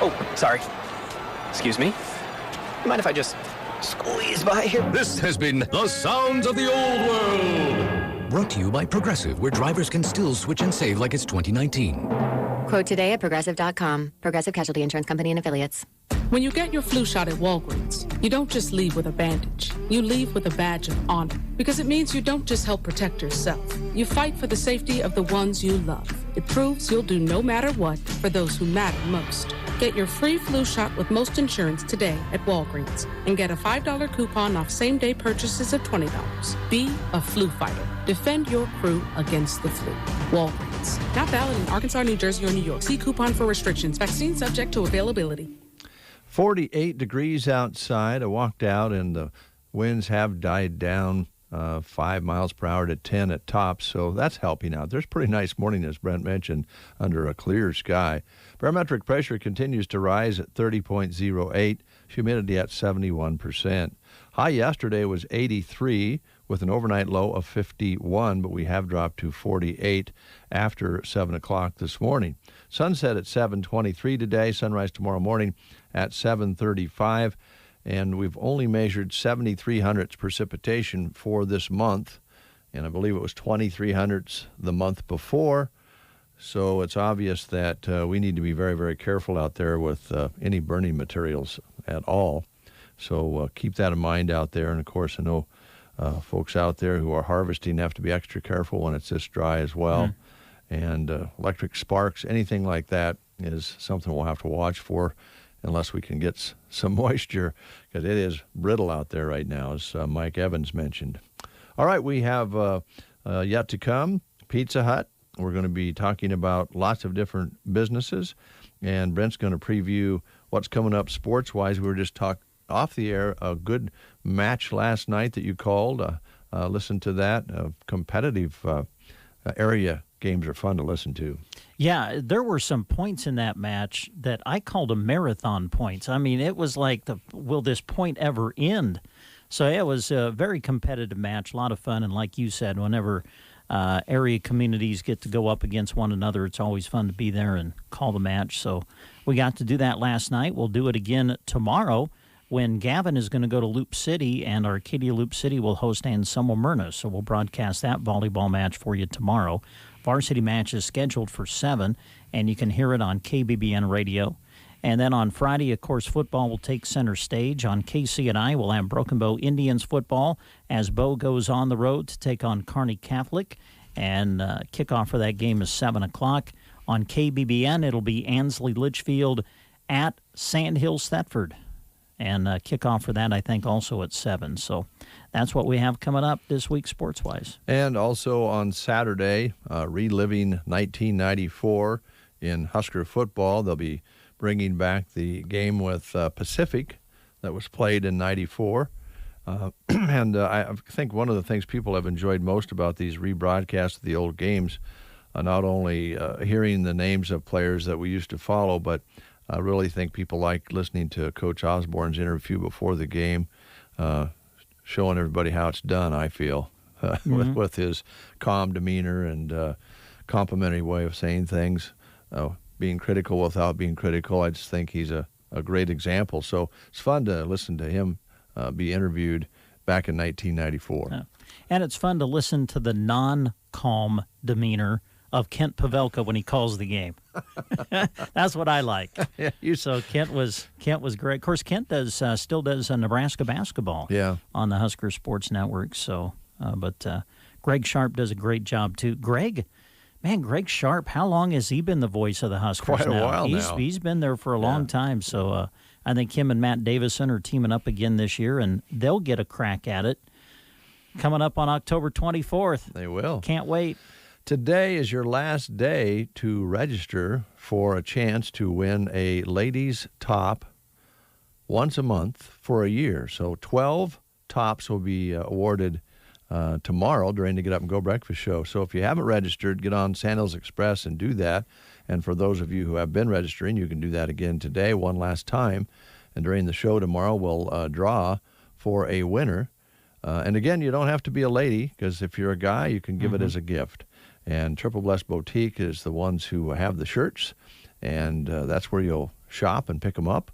Oh, sorry. Excuse me? You mind if I just squeeze by here? This has been The Sounds of the Old World. Brought to you by Progressive, where drivers can still switch and save like it's 2019. Quote today at Progressive.com. Progressive Casualty Insurance Company and Affiliates. When you get your flu shot at Walgreens, you don't just leave with a bandage. You leave with a badge of honor, because it means you don't just help protect yourself. You fight for the safety of the ones you love. It proves you'll do no matter what for those who matter most. Get your free flu shot with most insurance today at Walgreens and get a $5 coupon off same-day purchases of $20. Be a flu fighter. Defend your crew against the flu. Walgreens. Not valid in Arkansas, New Jersey, or New York. See coupon for restrictions. Vaccine subject to availability. 48 degrees outside. I walked out and the winds have died down 5 miles per hour to 10 at tops, so that's helping out. There's a pretty nice morning, as Brent mentioned, under a clear sky. Barometric pressure continues to rise at 30.08, humidity at 71%. High yesterday was 83 with an overnight low of 51, but we have dropped to 48 after 7 o'clock this morning. Sunset at 7:23 today, sunrise tomorrow morning at 7:35. And we've only measured 73 hundredths precipitation for this month, and I believe it was 23 hundredths the month before. So it's obvious that we need to be very, very careful out there with any burning materials at all. So keep that in mind out there. And, of course, I know folks out there who are harvesting have to be extra careful when it's this dry as well. And electric sparks, anything like that is something we'll have to watch for, unless we can get some moisture, because it is brittle out there right now, as Mike Evans mentioned. All right, we have yet to come, Pizza Hut. We're going to be talking about lots of different businesses, and Brent's going to preview what's coming up sports-wise. We were just talking off the air, a good match last night that you called. Listen to that. Competitive area games are fun to listen to. Yeah, there were some points in that match that I called a marathon points. I mean, it was like, will this point ever end? So it was a very competitive match, a lot of fun. And like you said, whenever area communities get to go up against one another, it's always fun to be there and call the match. So we got to do that last night. We'll do it again tomorrow when Gavin is going to go to Loop City, and Arcadia Loop City will host Anselmo Myrna. So we'll broadcast that volleyball match for you tomorrow. Varsity match is scheduled for 7, and you can hear it on KBBN Radio. And then on Friday, of course, football will take center stage. On KCNI, we'll have Broken Bow Indians football as Bow goes on the road to take on Kearney Catholic. And kickoff for that game is 7 o'clock. On KBBN, it'll be Ansley Litchfield at Sandhills Thetford. And kickoff for that, I think, also at 7. So that's what we have coming up this week sports-wise. And also on Saturday, reliving 1994 in Husker football. They'll be bringing back the game with Pacific that was played in 94. And I think one of the things people have enjoyed most about these rebroadcasts of the old games, not only hearing the names of players that we used to follow, but I really think people like listening to Coach Osborne's interview before the game, showing everybody how it's done, I feel, with his calm demeanor and complimentary way of saying things, being critical without being critical. I just think he's a great example. So it's fun to listen to him be interviewed back in 1994. Yeah. And it's fun to listen to the non-calm demeanor of Kent Pavelka when he calls the game. That's what I like. So Kent was great. Of course, Kent still does Nebraska basketball on the Husker Sports Network. So, but Greg Sharp does a great job too. Greg Sharp, how long has he been the voice of the Huskers? Quite a while now. He's been there for a long time. So I think him and Matt Davison are teaming up again this year, and they'll get a crack at it coming up on October 24th. They will. Can't wait. Today is your last day to register for a chance to win a ladies' top once a month for a year. So 12 tops will be awarded tomorrow during the Get Up and Go Breakfast Show. So if you haven't registered, get on Sandhills Express and do that. And for those of you who have been registering, you can do that again today, one last time. And during the show tomorrow, we'll draw for a winner. And again, you don't have to be a lady, because if you're a guy, you can give it as a gift. And Triple Blessed Boutique is the ones who have the shirts, and that's where you'll shop and pick them up.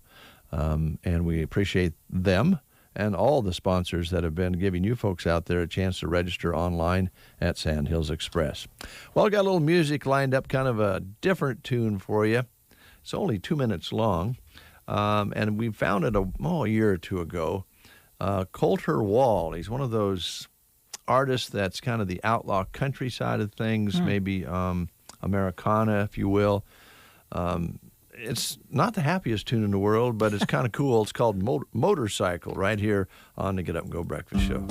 And we appreciate them and all the sponsors that have been giving you folks out there a chance to register online at Sandhills Express. Well, I got a little music lined up, kind of a different tune for you. It's only 2 minutes long, and we found it a year or two ago. Colter Wall, he's one of those artist that's kind of the outlaw country side of things, maybe Americana, if you will. It's not the happiest tune in the world, but it's kind of cool. It's called Motorcycle, right here on the Get Up and Go Breakfast Show.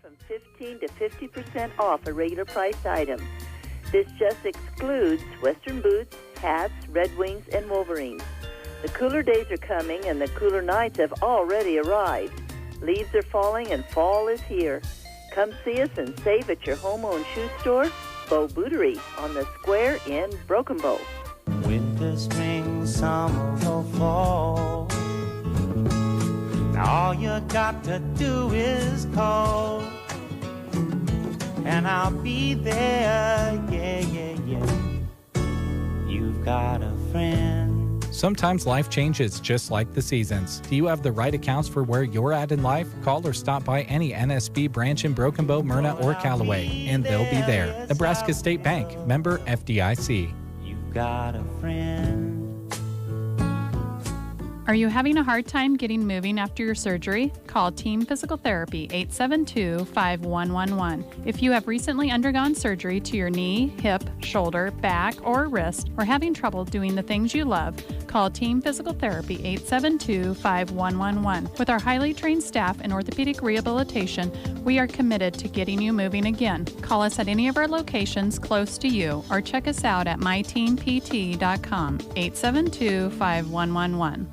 From 15 to 50% off a regular priced item. This just excludes Western boots, hats, Red Wings, and Wolverines. The cooler days are coming and the cooler nights have already arrived. Leaves are falling and fall is here. Come see us and save at your home-owned shoe store, Bow Bootery, on the square in Broken Bow. Winter, spring, summer, or fall. Now all you got to do is call, and I'll be there, yeah, yeah, yeah. You've got a friend. Sometimes life changes just like the seasons. Do you have the right accounts for where you're at in life? Call or stop by any NSB branch in Broken Bow, Myrna, or Callaway, and they'll be there. Nebraska State Bank, member FDIC. You've got a friend. Are you having a hard time getting moving after your surgery? Call Team Physical Therapy 872-5111. If you have recently undergone surgery to your knee, hip, shoulder, back, or wrist, or having trouble doing the things you love, call Team Physical Therapy 872-5111. With our highly trained staff in orthopedic rehabilitation, we are committed to getting you moving again. Call us at any of our locations close to you or check us out at myteampt.com 872-5111.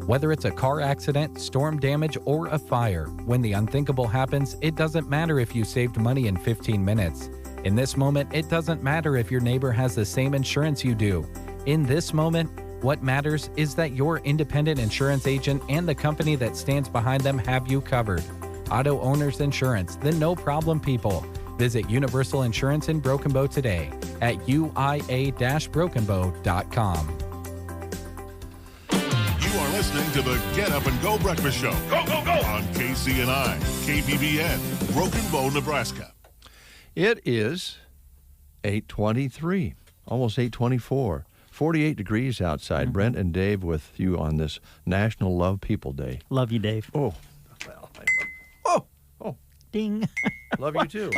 Whether it's a car accident, storm damage, or a fire, when the unthinkable happens, it doesn't matter if you saved money in 15 minutes. In this moment, it doesn't matter if your neighbor has the same insurance you do. In this moment, what matters is that your independent insurance agent and the company that stands behind them have you covered. Auto Owners Insurance, the no-problem people. Visit Universal Insurance in Broken Bow today at uia-brokenbow.com. You are listening to the Get Up and Go Breakfast Show. Go, go, go! On KCNI, KBBN, Broken Bow, Nebraska. It is 8:23, almost 8:24. 48 degrees outside. Brent and Dave with you on this National Love People Day. Love you, Dave. Oh, well, ding. Love you too.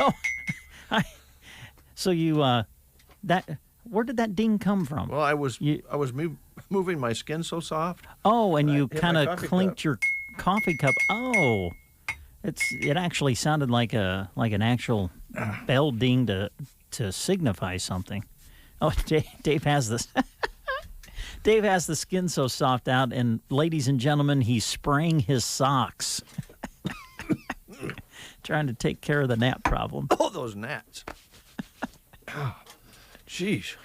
So you where did that ding come from? Well, I was moving my skin so soft. Oh, and you kind of clinked cup. your coffee cup. Oh, it actually sounded like an actual bell ding to signify something. Oh, Dave has this. Dave has the skin so soft out, and ladies and gentlemen, he's spraying his socks, trying to take care of the gnat problem. Oh, those gnats. Jeez.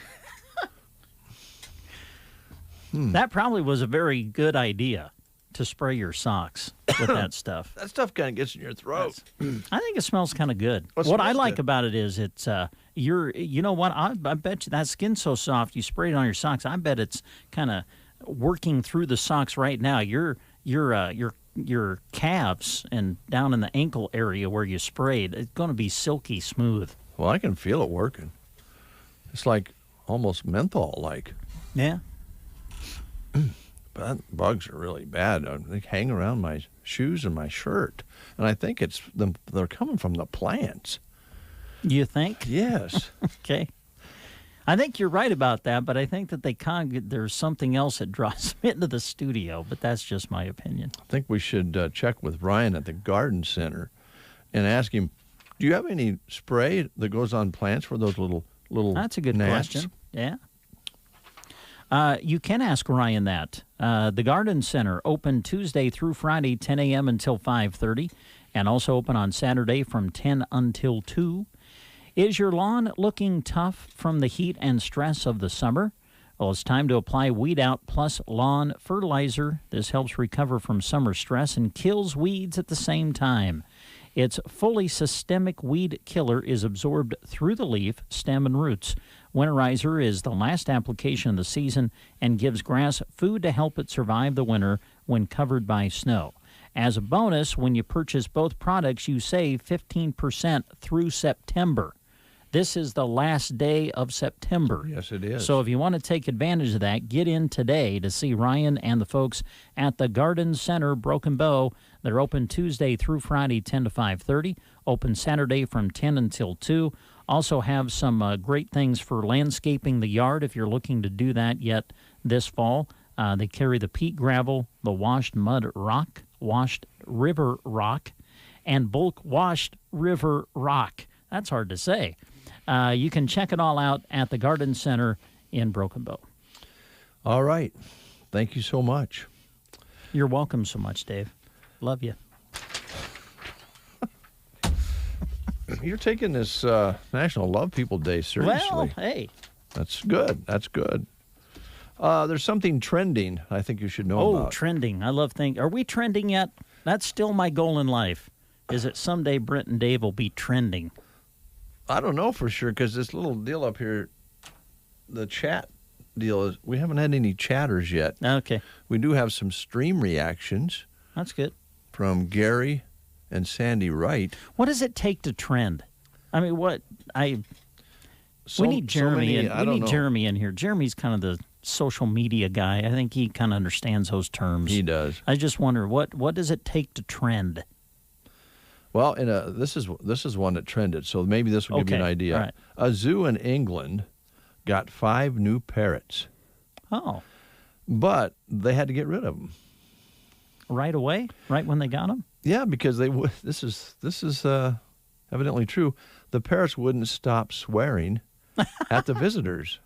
That probably was a very good idea to spray your socks with that stuff. That stuff kind of gets in your throat. I think it smells kind of good. Well, what I like about it is it's you know what, I bet you that skin's so soft you spray it on your socks. I bet it's kind of working through the socks right now. Your calves and down in the ankle area where you sprayed, it's going to be silky smooth. Well, I can feel it working. It's like almost menthol-like. Yeah. But bugs are really bad. They hang around my shoes and my shirt. And I think they're coming from the plants. You think? Yes. Okay. I think you're right about that, but I think that there's something else that draws them into the studio, but that's just my opinion. I think we should check with Ryan at the Garden Center and ask him, do you have any spray that goes on plants for those little That's a good gnats? question. Yeah. You can ask Ryan that. The Garden Center open Tuesday through Friday, 10 a.m. until 5:30, and also open on Saturday from 10 until 2. Is your lawn looking tough from the heat and stress of the summer? Well, it's time to apply Weed Out Plus Lawn Fertilizer. This helps recover from summer stress and kills weeds at the same time. Its fully systemic weed killer is absorbed through the leaf, stem, and roots. Winterizer is the last application of the season and gives grass food to help it survive the winter when covered by snow. As a bonus, when you purchase both products, you save 15% through September. This is the last day of September. Yes, it is. So if you want to take advantage of that, get in today to see Ryan and the folks at the Garden Center, Broken Bow. They're open Tuesday through Friday, 10 to 5:30. Open Saturday from 10 until 2. Also have some great things for landscaping the yard if you're looking to do that yet this fall. They carry the peat gravel, the washed mud rock, washed river rock, and bulk washed river rock. That's hard to say. You can check it all out at the Garden Center in Broken Bow. All right. Thank you so much. You're welcome so much, Dave. Love you. You're taking this National Love People Day seriously. Well, hey. That's good. That's good. There's something trending I think you should know about. Oh, trending. I love things. Are we trending yet? That's still my goal in life, is that someday Brent and Dave will be trending. I don't know for sure, because this little deal up here, the chat deal, is we haven't had any chatters yet. Okay. We do have some stream reactions. That's good. From Gary and Sandy Wright. What does it take to trend? I mean, we need Jeremy. We need Jeremy in here. Jeremy's kind of the social media guy. I think he kind of understands those terms. He does. I just wonder what does it take to trend? Well, this is one that trended, so maybe this will give you an idea. All right. A zoo in England got 5 new parrots. Oh. But they had to get rid of them. Right away? Right when they got them? Yeah, because this is evidently true. The parrots wouldn't stop swearing at the visitors.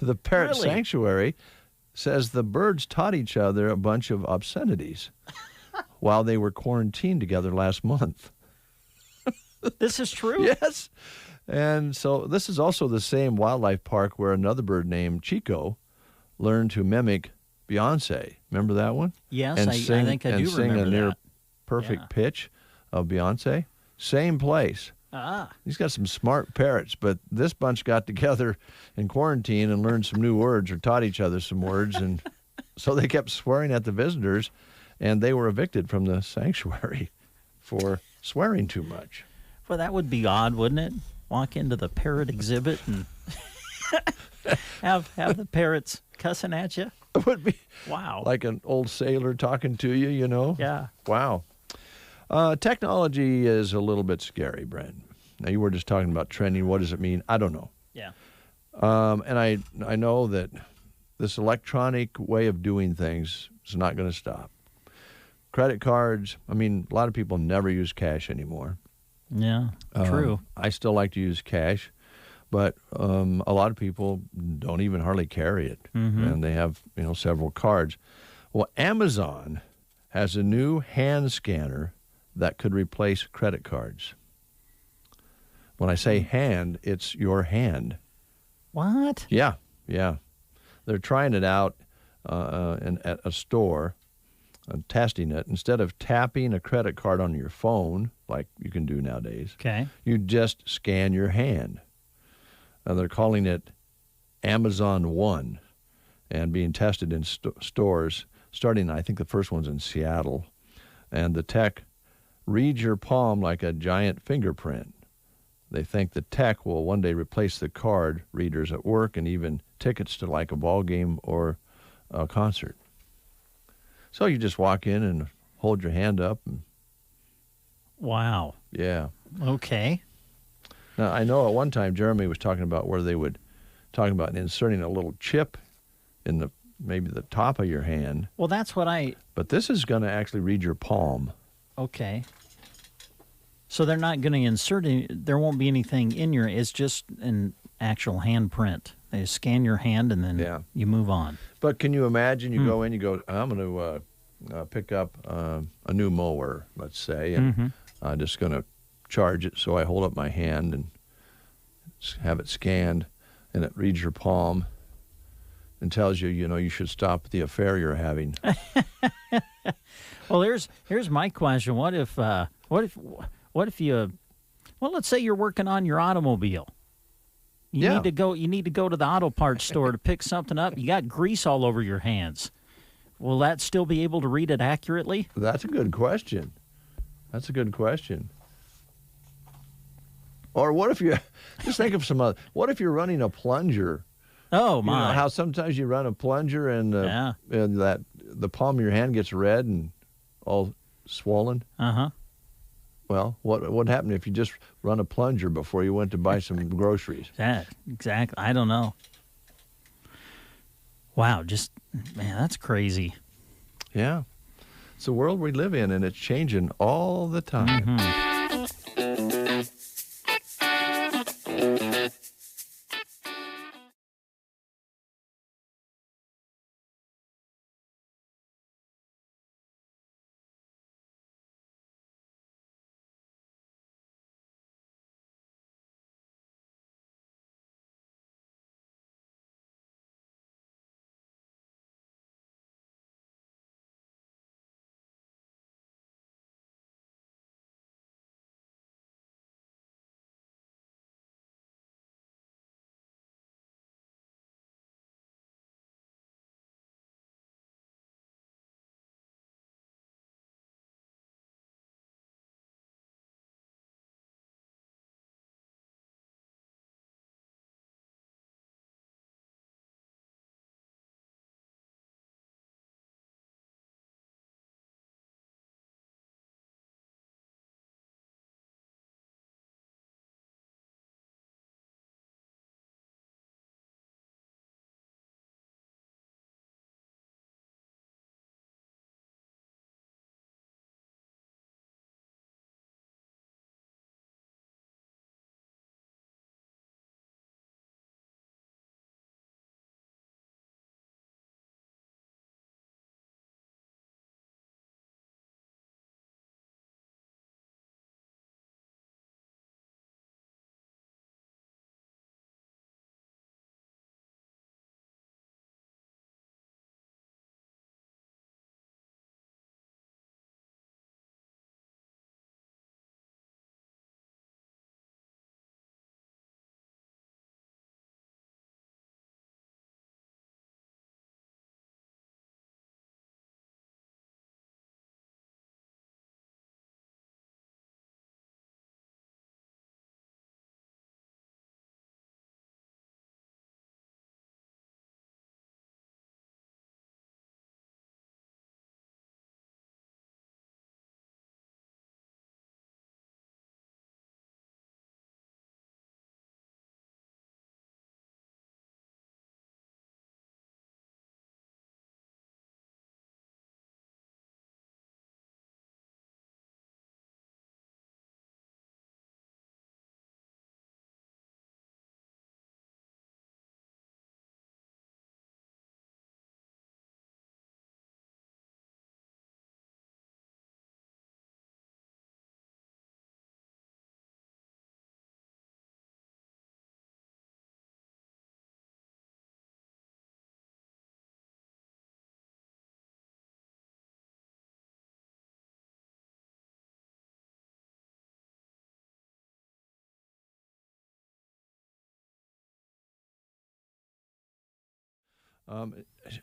The parrot sanctuary says the birds taught each other a bunch of obscenities while they were quarantined together last month. This is true? Yes. And so this is also the same wildlife park where another bird named Chico learned to mimic Beyonce. Remember that one? Yes, I think I do remember that. And sing a near perfect pitch of Beyonce. Same place. He's got some smart parrots, but this bunch got together in quarantine and learned some new words or taught each other some words, and so they kept swearing at the visitors, and they were evicted from the sanctuary for swearing too much. Well, that would be odd, wouldn't it? Walk into the parrot exhibit and have the parrots cussing at you. It would be like an old sailor talking to you, you know? Yeah. Wow. Technology is a little bit scary, Brent. Now, you were just talking about trending. What does it mean? I don't know. Yeah. And I know that this electronic way of doing things is not going to stop. Credit cards, I mean, a lot of people never use cash anymore. Yeah, true. I still like to use cash, but a lot of people don't even hardly carry it, and they have several cards. Well, Amazon has a new hand scanner that could replace credit cards. When I say hand, it's your hand. What? Yeah. They're trying it out at a store, testing it. Instead of tapping a credit card on your phone, like you can do nowadays, you just scan your hand. And they're calling it Amazon One, and being tested in stores, starting, I think the first one's in Seattle. And the tech reads your palm like a giant fingerprint. They think the tech will one day replace the card readers at work and even tickets to like a ball game or a concert. So you just walk in and hold your hand up. Wow. Yeah. Okay. Now, I know at one time Jeremy was talking about where they would talking about inserting a little chip in maybe the top of your hand. Well, that's what But this is going to actually read your palm. Okay. So they're not going to insert there won't be anything in it's just an actual handprint. They scan your hand and then you move on. But can you imagine you go in, you go, I'm going to pick up a new mower, let's say, and I'm just going to charge it. So I hold up my hand and have it scanned, and it reads your palm and tells you, you should stop the affair you're having. Well, here's my question. What if you, let's say you're working on your automobile. You need to go to the auto parts store to pick something up. You got grease all over your hands. Will that still be able to read it accurately? That's a good question. Or what if you just think of some other? What if you're running a plunger? Oh my! You know how sometimes you run a plunger and that the palm of your hand gets red and all swollen. Well, what would happen if you just run a plunger before you went to buy some groceries? Exactly. I don't know. Wow, man, that's crazy. Yeah. It's the world we live in, and it's changing all the time.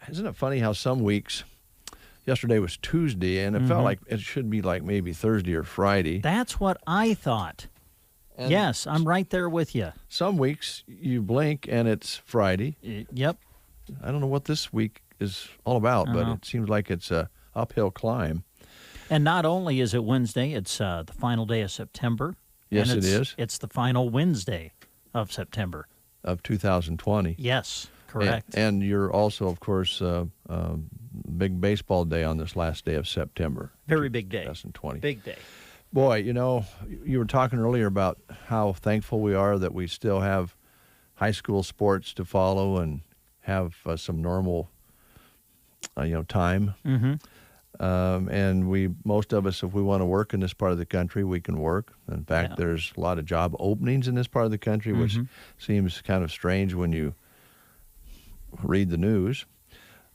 Isn't it funny how some weeks, yesterday was Tuesday, and it felt like it should be like maybe Thursday or Friday. That's what I thought. And yes, I'm right there with you. Some weeks you blink and it's Friday. Yep. I don't know what this week is all about, but it seems like it's a uphill climb. And not only is it Wednesday, it's the final day of September. Yes, it is. It's the final Wednesday of September. Of 2020. Yes, correct. And you're also, of course, big baseball day on this last day of September. Very big day. 2020. Big day. Boy, you know, you were talking earlier about how thankful we are that we still have high school sports to follow and have some normal, time. Mm-hmm. And most of us, if we want to work in this part of the country, we can work. In fact, there's a lot of job openings in this part of the country, which seems kind of strange when you read the news.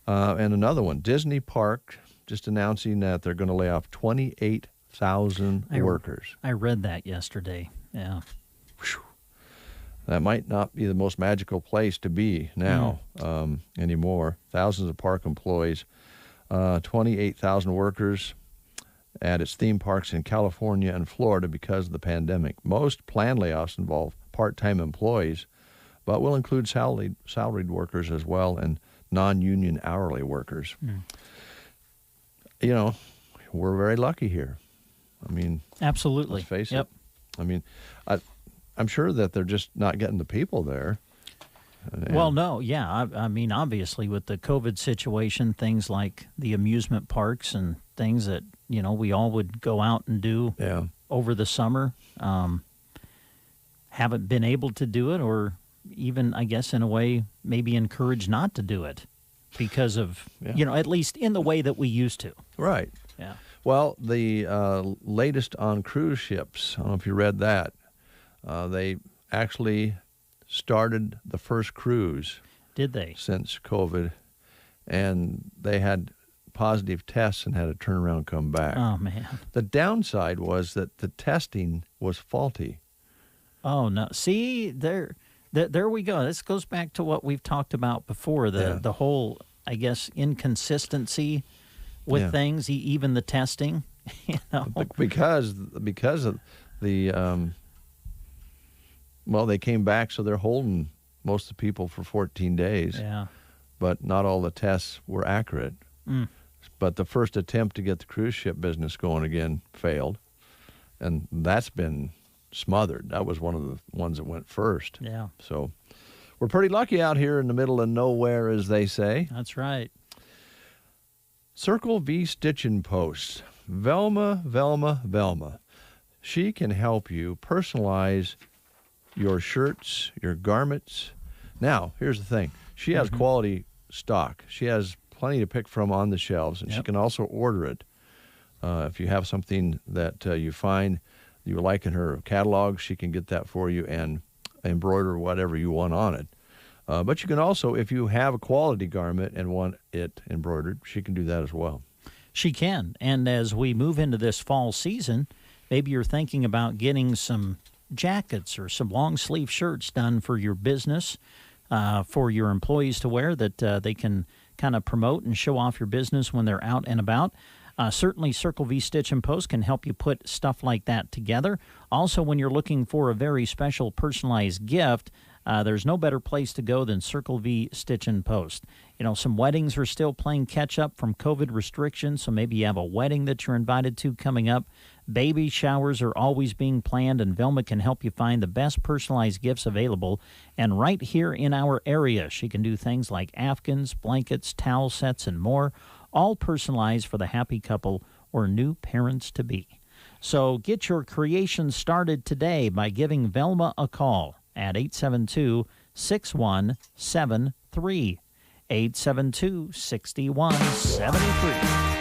And another one, Disney Park, just announcing that they're going to lay off 28,000 workers. I read that yesterday. Yeah. Whew. That might not be the most magical place to be now anymore. Thousands of park employees, 28,000 workers at its theme parks in California and Florida because of the pandemic. Most planned layoffs involve part-time employees, but will include salaried workers as well and non-union hourly workers. You know, we're very lucky here. I mean, absolutely. Let's face it. I mean, I'm sure that they're just not getting the people there. Well, no, yeah. I mean, obviously, with the COVID situation, things like the amusement parks and things that, we all would go out and do over the summer. Haven't been able to do it, or even, I guess, in a way, maybe encouraged not to do it because of, at least in the way that we used to. Right. Yeah. Well, the latest on cruise ships, I don't know if you read that, they actually started the first cruise. Did they? Since COVID, and they had positive tests and had to turn around and come back. Oh, man. The downside was that the testing was faulty. Oh, no. See, there we go. This goes back to what we've talked about before, the whole, I guess, inconsistency with things, even the testing. Because of the, they came back, so they're holding most of the people for 14 days. Yeah. But not all the tests were accurate. Mm. But the first attempt to get the cruise ship business going again failed, and that's been smothered. That was one of the ones that went first. Yeah. So we're pretty lucky out here in the middle of nowhere, as they say. That's right. Circle V Stitchin' Post. Velma. She can help you personalize your shirts, your garments. Now, here's the thing. She has quality stock. She has plenty to pick from on the shelves, and she can also order it. If you have something that you find you like in her catalog, she can get that for you and embroider whatever you want on it. But you can also, if you have a quality garment and want it embroidered, she can do that as well. She can. And as we move into this fall season, maybe you're thinking about getting some jackets or some long-sleeve shirts done for your business, for your employees to wear, that they can kind of promote and show off your business when they're out and about. Certainly, Circle V Stitch and Post can help you put stuff like that together. Also, when you're looking for a very special personalized gift, there's no better place to go than Circle V Stitch and Post. Some weddings are still playing catch-up from COVID restrictions, so maybe you have a wedding that you're invited to coming up. Baby showers are always being planned, and Velma can help you find the best personalized gifts available. And right here in our area, she can do things like afghans, blankets, towel sets, and more, all personalized for the happy couple or new parents-to-be. So get your creation started today by giving Velma a call at 872-6173. 872-6173.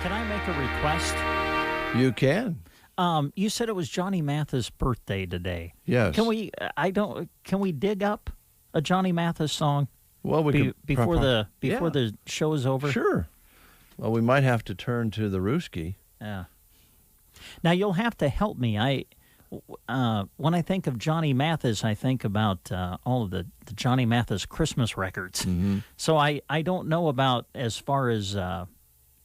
Can I make a request? You can. You said it was Johnny Mathis' birthday today. Yes. Can we? Can we dig up a Johnny Mathis song? Well, we could before the show is over. Sure. Well, we might have to turn to the Ruski. Yeah. Now you'll have to help me. When I think of Johnny Mathis, I think about all of the Johnny Mathis Christmas records. Mm-hmm. So I don't know about as far as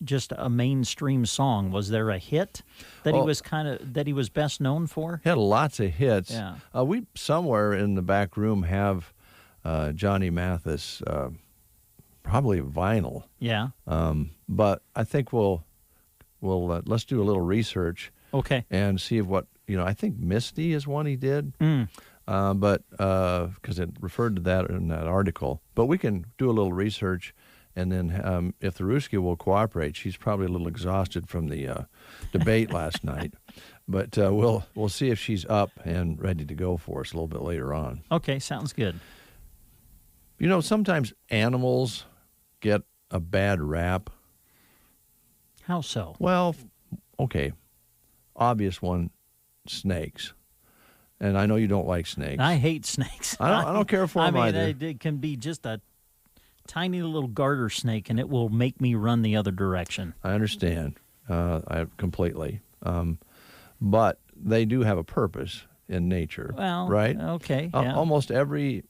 just a mainstream song. Was there a hit that he was best known for? He had lots of hits. Yeah. We somewhere in the back room have Johnny Mathis, probably vinyl. Yeah. But I think we'll let's do a little research. Okay. And see what I think Misty is one he did. But because it referred to that in that article. But we can do a little research, and then if the Ruski will cooperate, she's probably a little exhausted from the debate last night. But we'll see if she's up and ready to go for us a little bit later on. Okay, sounds good. Sometimes animals get a bad rap. How so? Well, okay, obvious one, snakes. And I know you don't like snakes. I hate snakes. I don't care for them either. It can be just a tiny little garter snake, and it will make me run the other direction. I understand. I completely. But they do have a purpose in nature. Well, right? Okay. Yeah. Almost every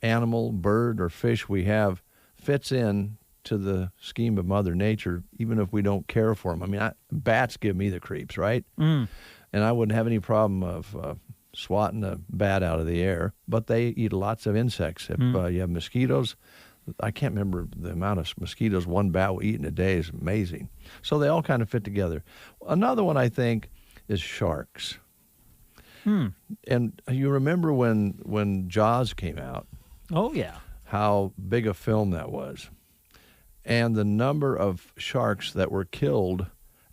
animal, bird, or fish we have fits in to the scheme of Mother Nature, even if we don't care for them. I mean, bats give me the creeps, right? And I wouldn't have any problem of swatting a bat out of the air, but they eat lots of insects. If you have mosquitoes, I can't remember the amount of mosquitoes one bat will eat in a day is amazing. So they all kind of fit together. Another one, I think, is sharks. And you remember when Jaws came out? Oh, yeah. How big a film that was. And the number of sharks that were killed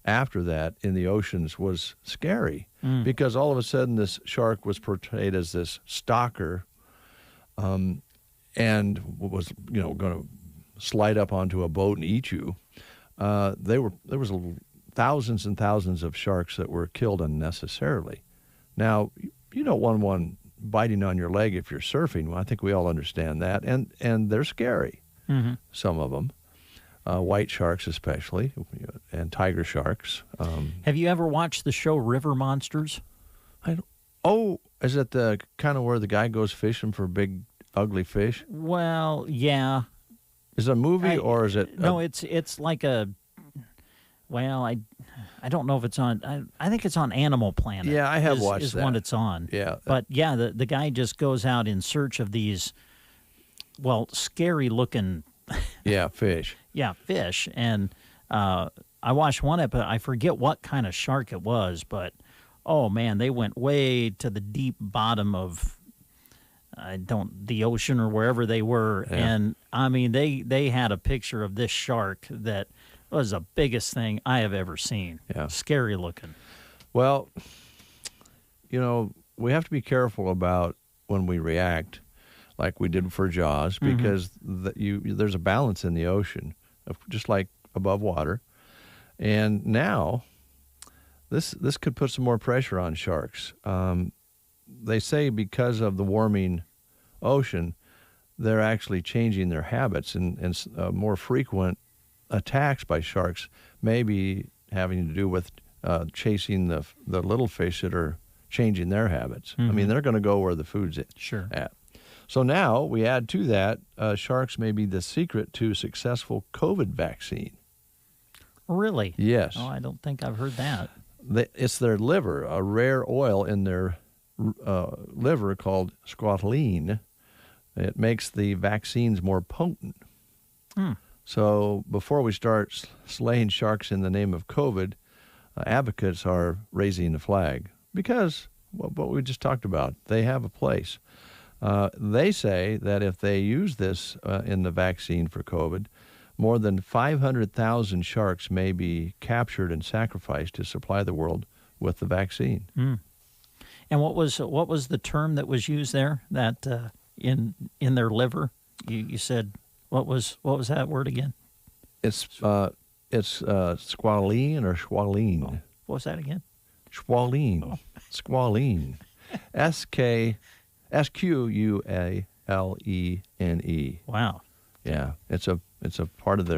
after that in the oceans was scary because all of a sudden this shark was portrayed as this stalker and was going to slide up onto a boat and eat you. There was thousands and thousands of sharks that were killed unnecessarily. Now, you don't want one biting on your leg if you're surfing. Well, I think we all understand that. And they're scary, some of them. White sharks especially, and tiger sharks. Have you ever watched the show River Monsters? Is it the kind of where the guy goes fishing for big, ugly fish? Well, yeah. Is it a movie or is it? No, it's like a. Well, I don't know if it's on. I think it's on Animal Planet. Yeah, I have watched is that. One it's on. Yeah, but yeah, the guy just goes out in search of these, scary looking. Yeah, fish. Yeah, fish. And I watched one episode. I forget what kind of shark it was, but oh man, they went way to the deep bottom of the ocean or wherever they were. Yeah. And I mean, they had a picture of this shark that was the biggest thing I have ever seen. Yeah, scary looking. Well, we have to be careful about when we react, like we did for Jaws, because there's a balance in the ocean, just like above water. And now, this could put some more pressure on sharks. They say because of the warming ocean, they're actually changing their habits, and more frequent attacks by sharks may be having to do with chasing the little fish that are changing their habits. I mean, they're going to go where the food's at. So now we add to that, sharks may be the secret to successful COVID vaccine. Really? Yes. Oh, I don't think I've heard that. It's their liver, a rare oil in their liver called squalene. It makes the vaccines more potent. So before we start slaying sharks in the name of COVID, advocates are raising the flag because what we just talked about, they have a place. They say that if they use this in the vaccine for COVID, more than 500,000 sharks may be captured and sacrificed to supply the world with the vaccine. And what was the term that was used there? That in their liver, you said what was that word again? It's It's squalene or schwalene. What was that again? Schwalene. Squalene. SQUALENE. Wow. Yeah, it's a part of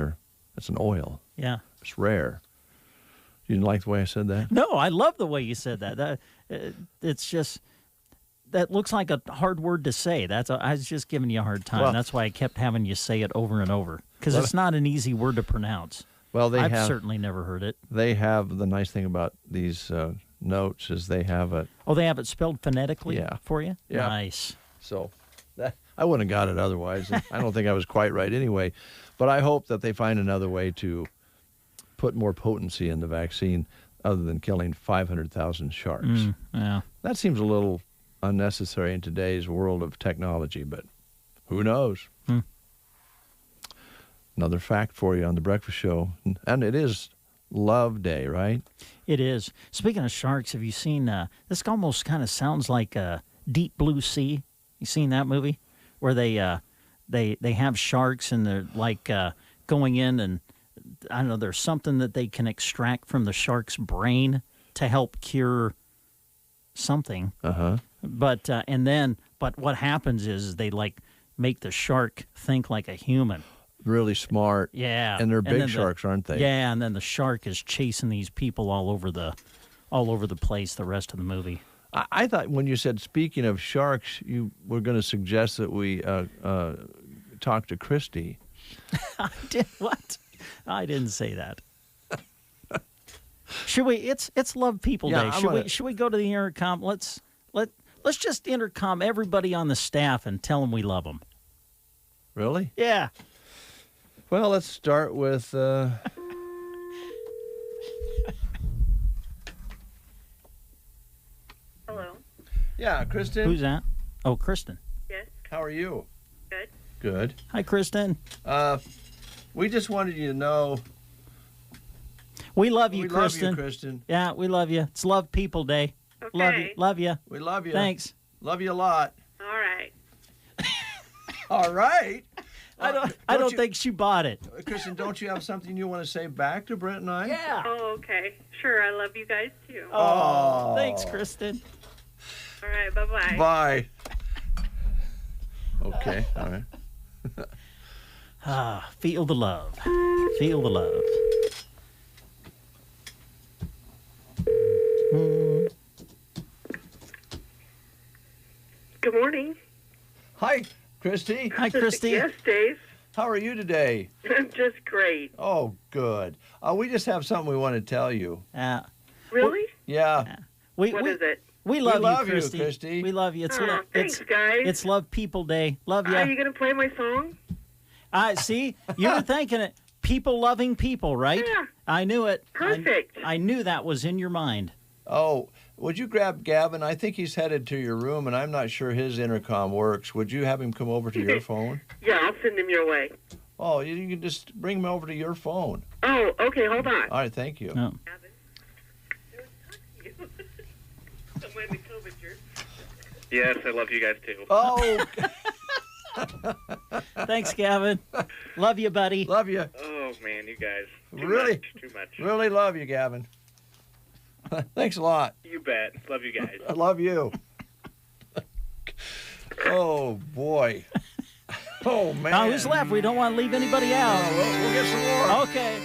it's an oil. Yeah. It's rare. You didn't like the way I said that? No, I love the way you said that. It's just, that looks like a hard word to say. I was just giving you a hard time. Well, that's why I kept having you say it over and over, because it's not an easy word to pronounce. Well, I've certainly never heard it. They have, the nice thing about these notes is they have it. Oh, they have it spelled phonetically for you? Yeah. Nice. So I wouldn't have got it otherwise. I don't think I was quite right anyway. But I hope that they find another way to put more potency in the vaccine other than killing 500,000 sharks. Yeah. That seems a little unnecessary in today's world of technology, but who knows? Another fact for you on The Breakfast Show, and it is Love Day, right? It is. Speaking of sharks, have you seen, this almost kind of sounds like Deep Blue Sea. You seen that movie? Where they have sharks and they're like going in and, I don't know, there's something that they can extract from the shark's brain to help cure something. But what happens is they like make the shark think like a human. Really smart. Yeah. And they're big sharks, aren't they? Yeah, and then the shark is chasing these people all over the place the rest of the movie. I thought when you said, speaking of sharks, you were going to suggest that we talk to Christy. I did what? I didn't say that. Should we? It's Love People Day. Should we go to the intercom? Let's just intercom everybody on the staff and tell them we love them. Really? Yeah. Well, let's start with. Hello. Yeah, Kristen. Who's that? Oh, Kristen. Yes. How are you? Good. Good. Hi, Kristen. We just wanted you to know. We love you, we Kristen. Love you, Kristen. Yeah, we love you. It's Love People Day. Okay. Love you. We love you. Thanks. Love you a lot. All right. All right. I don't think she bought it. Kristen, don't you have something you want to say back to Brett and I? Yeah. Oh, okay. Sure. I love you guys too. Oh, thanks, Kristen. All right. Bye-bye. Bye. Okay. All right. Feel the love. Feel the love. Good morning. Hi, Christy. Hi, Christy. Yes, Dave. How are you today? I'm just great. Oh, good. We just have something we want to tell you. Really? Yeah. What is it? We love you, Christy. Christy. We love you. It's thanks, guys. It's Love People Day. Love you. Are you going to play my song? See, you were thinking it. People loving people, right? Yeah. I knew it. Perfect. I knew that was in your mind. Oh, would you grab Gavin? I think he's headed to your room, and I'm not sure his intercom works. Would you have him come over to your phone? Yeah, I'll send him your way. Oh, you can just bring him over to your phone. Oh, okay. Hold on. All right, thank you. Oh. Yes, I love you guys too. Oh. Thanks, Gavin. Love you, buddy. Love you. Oh man, you guys. Too much. Really love you, Gavin. Thanks a lot. You bet. Love you guys. I love you. Oh boy. Oh man. Now, who's left? We don't want to leave anybody out. We'll get some more. Okay.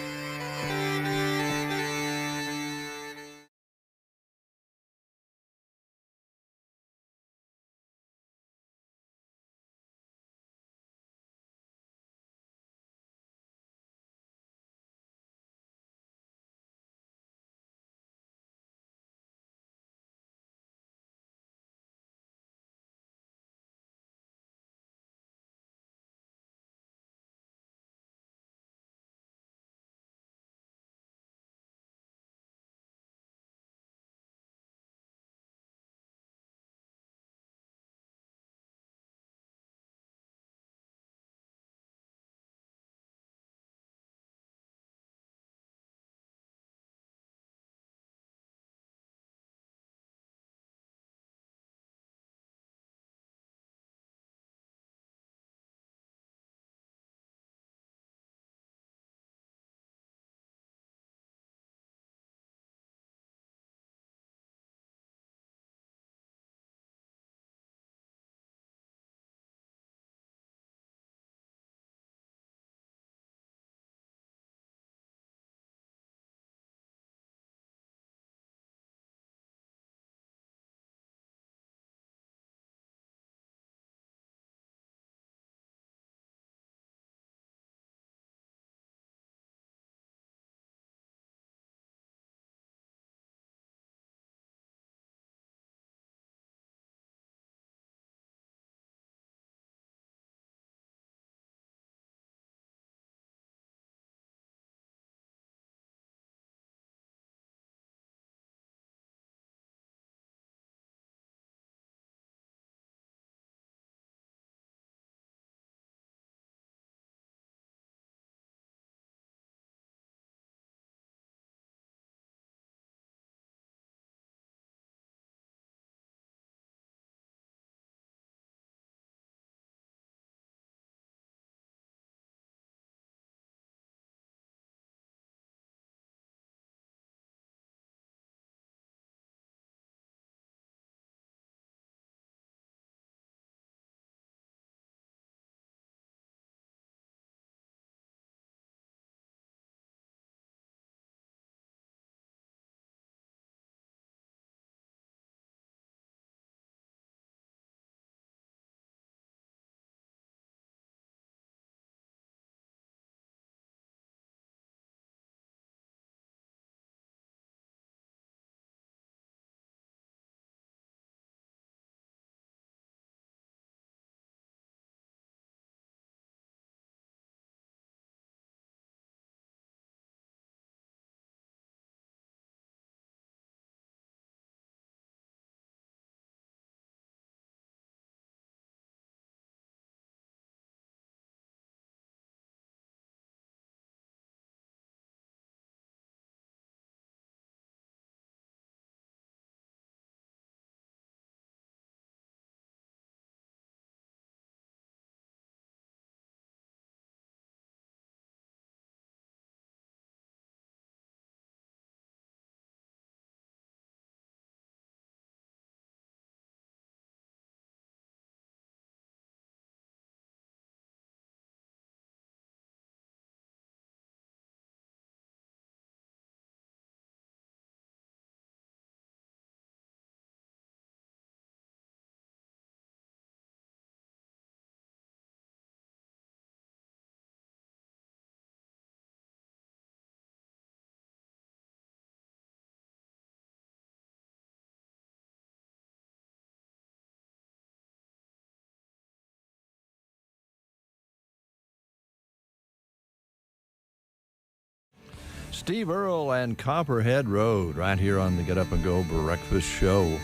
Steve Earle and Copperhead Road right here on the Get Up and Go Breakfast Show.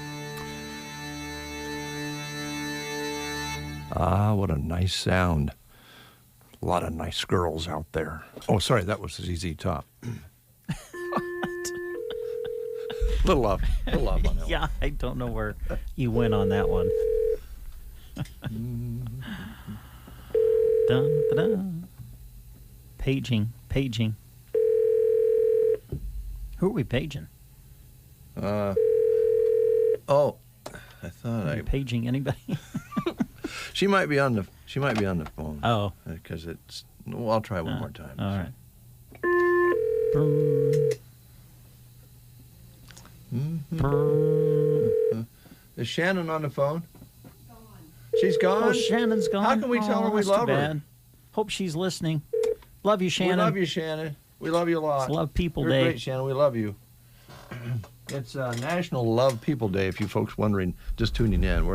Ah, what a nice sound. A lot of nice girls out there. Oh, sorry, that was ZZ Top. Little love on that one. Yeah, I don't know where you went on that one. Dun, dun, dun. Paging. Who are we paging? I thought Are you paging anybody? She might be on the phone. Oh, because it's. Well, I'll try one more time. All right. Is Shannon on the phone? She's gone. Oh, Shannon's gone. How can we tell her we that's love too her? bad. Hope she's listening. Love you, Shannon. We love you, Shannon. We love you a lot. It's Love People You're Day. great, Shannon. We love you. It's National Love People Day. If you folks wondering, just tuning in,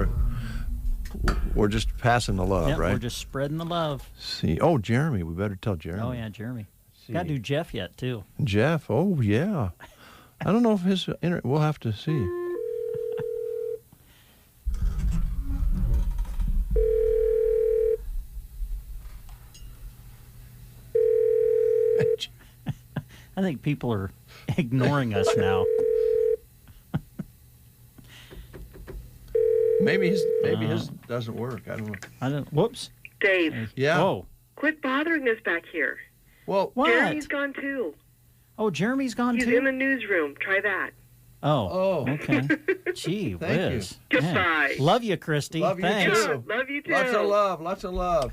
we're just passing the love, Yep, right? we're just spreading the love. See, oh, Jeremy, we better tell Jeremy. Oh yeah, Jeremy. Got to do Jeff yet too. Jeff, oh yeah. I don't know if his we'll have to see. I think people are ignoring us now. Maybe his doesn't work. I don't know. Whoops. Dave. Yeah. Whoa. Quit bothering us back here. Well, what? Jeremy's gone too. Oh, Jeremy's gone He's too? in the newsroom. Try that. Oh. Okay. Gee Thank you. whiz. Goodbye. Love you, Christy. Love you Thanks. too. Love you too. Lots of love.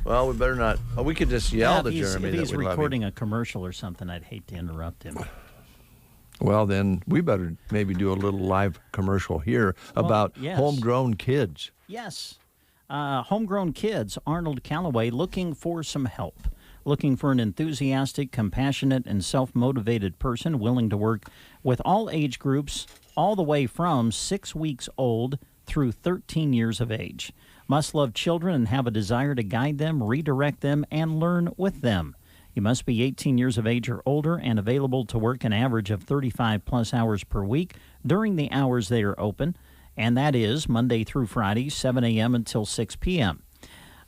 Well, we better not. Oh, we could just yell to Jeremy if that he's we love him. recording a commercial or something, I'd hate to interrupt him. Well, then we better maybe do a little live commercial here about yes. homegrown kids. Yes. Homegrown kids, Arnold Callaway, looking for some help. Looking for an enthusiastic, compassionate, and self-motivated person willing to work with all age groups, all the way from 6 weeks old through 13 years of age. Must love children and have a desire to guide them, redirect them, and learn with them. You must be 18 years of age or older and available to work an average of 35-plus hours per week during the hours they are open, and that is Monday through Friday, 7 a.m. until 6 p.m.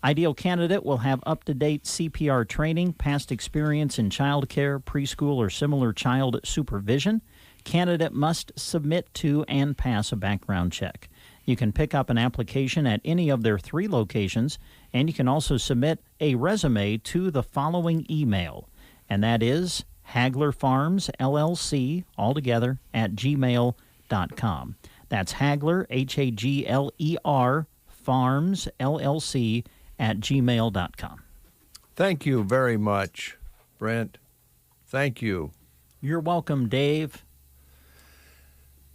Ideal candidate will have up-to-date CPR training, past experience in child care, preschool, or similar child supervision. Candidate must submit to and pass a background check. You can pick up an application at any of their 3 locations, and you can also submit a resume to the following email, and that is Hagler Farms, LLC, altogether, at gmail.com. That's Hagler, Hagler, Farms, LLC, at gmail.com. Thank you very much, Brent. Thank you. You're welcome, Dave.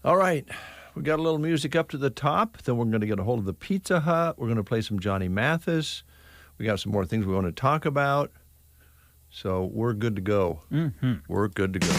All right. We got a little music up to the top. Then we're going to get a hold of the Pizza Hut. We're going to play some Johnny Mathis. We got some more things we want to talk about. So we're good to go. Mm-hmm. We're good to go.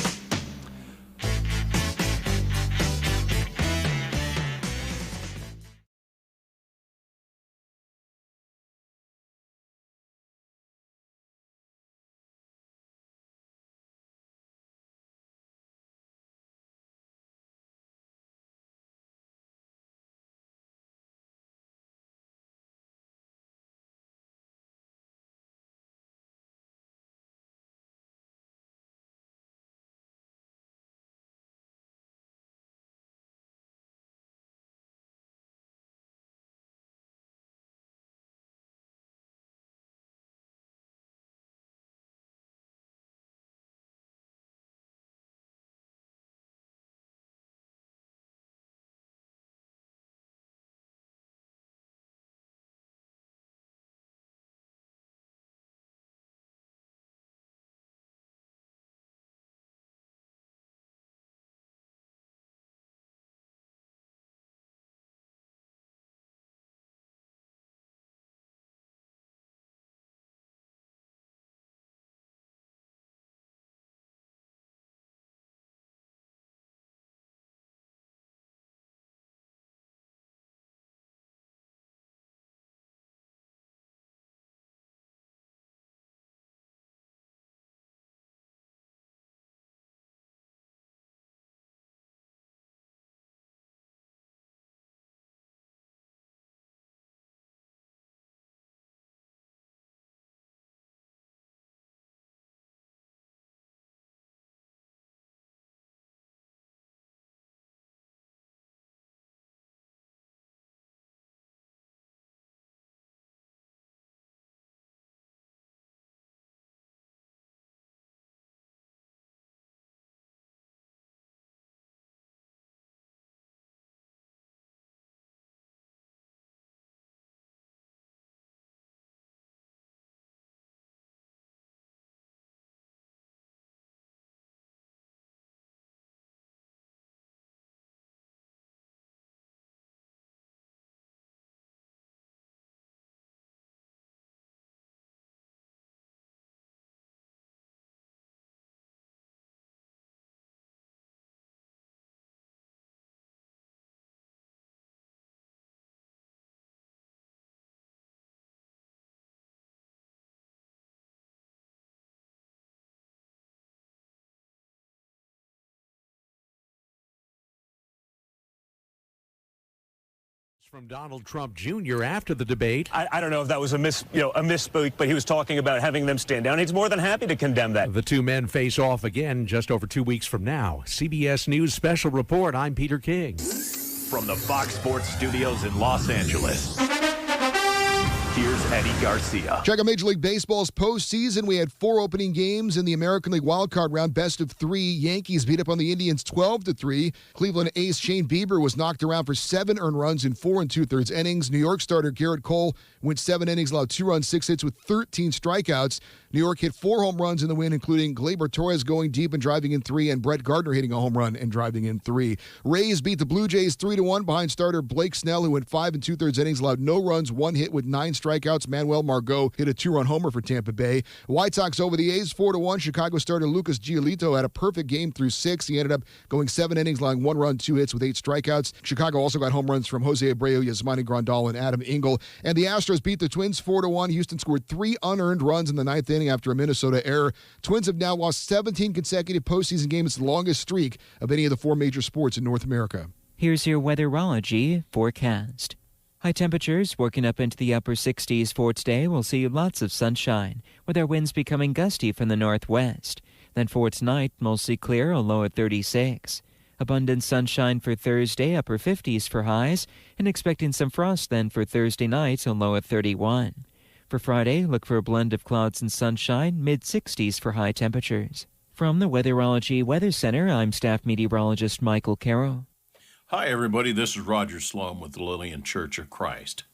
from Donald Trump Jr. after the debate. I don't know if that was a misspeak, but he was talking about having them stand down. He's more than happy to condemn that. The two men face off again just over 2 weeks from now. CBS News Special Report. I'm Peter King. From the Fox Sports Studios in Los Angeles, here's Eddie Garcia. Check out Major League Baseball's postseason. We had 4 opening games in the American League wildcard round. Best of 3. Yankees beat up on the Indians 12-3. Cleveland ace Shane Bieber was knocked around for 7 earned runs in 4 2/3 innings. New York starter Garrett Cole went 7 innings, allowed 2 runs, 6 hits with 13 strikeouts. New York hit 4 home runs in the win, including Gleyber Torres going deep and driving in 3, and Brett Gardner hitting a home run and driving in 3. Rays beat the Blue Jays 3-1 behind starter Blake Snell, who went 5 2/3 innings, allowed no runs, 1 hit with 9 strikeouts. Manuel Margot hit a 2-run homer for Tampa Bay. White Sox over the A's 4-1. Chicago starter Lucas Giolito had a perfect game through 6. He ended up going 7 innings, allowing 1 run, 2 hits with 8 strikeouts. Chicago also got home runs from Jose Abreu, Yasmani Grandal, and Adam Engel. And the Astros beat the Twins 4-1. Houston scored 3 unearned runs in the 9th inning after a Minnesota error. Twins have now lost 17 consecutive postseason games, the longest streak of any of the 4 major sports in North America. Here's your weatherology forecast. High temperatures working up into the upper 60s for today. We'll see lots of sunshine, with our winds becoming gusty from the northwest. Then for tonight, mostly clear, a low at 36. Abundant sunshine for Thursday, upper 50s for highs, and expecting some frost then for Thursday night, a low at 31. For Friday, look for a blend of clouds and sunshine, mid-60s for high temperatures. From the Weatherology Weather Center, I'm staff meteorologist Michael Carroll. Hi, everybody. This is Roger Sloan with the Lillian Church of Christ.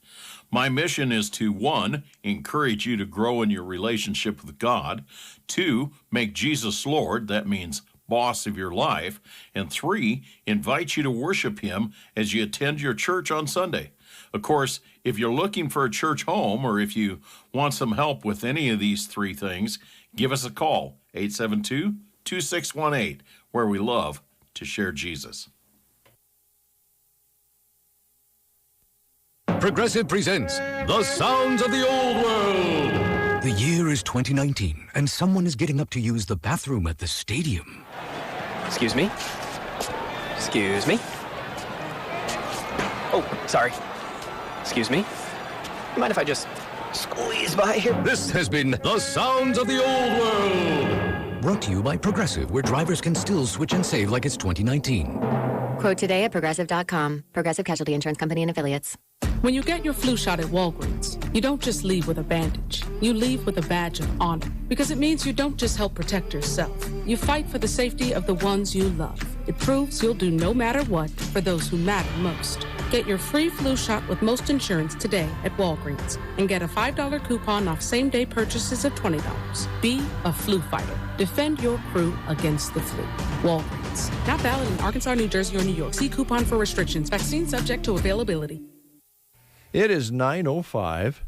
My mission is to, 1, encourage you to grow in your relationship with God, 2, make Jesus Lord, that means boss of your life, and 3, invite you to worship Him as you attend your church on Sunday. Of course, if you're looking for a church home or if you want some help with any of these 3 things, give us a call, 872-2618, where we love to share Jesus. Progressive presents The Sounds of the Old World. The year is 2019, and someone is getting up to use the bathroom at the stadium. Excuse me? Excuse me? Oh, sorry. Excuse me? Mind if I just squeeze by here? This has been The Sounds of the Old World. Brought to you by Progressive, where drivers can still switch and save like it's 2019. Quote today at Progressive.com. Progressive Casualty Insurance Company and Affiliates. When you get your flu shot at Walgreens, you don't just leave with a bandage. You leave with a badge of honor, because it means you don't just help protect yourself. You fight for the safety of the ones you love. It proves you'll do no matter what for those who matter most. Get your free flu shot with most insurance today at Walgreens and get a $5 coupon off same-day purchases of $20. Be a flu fighter. Defend your crew against the flu. Walgreens. Not valid in Arkansas, New Jersey, or New York. See coupon for restrictions. Vaccine subject to availability. It is 9:05,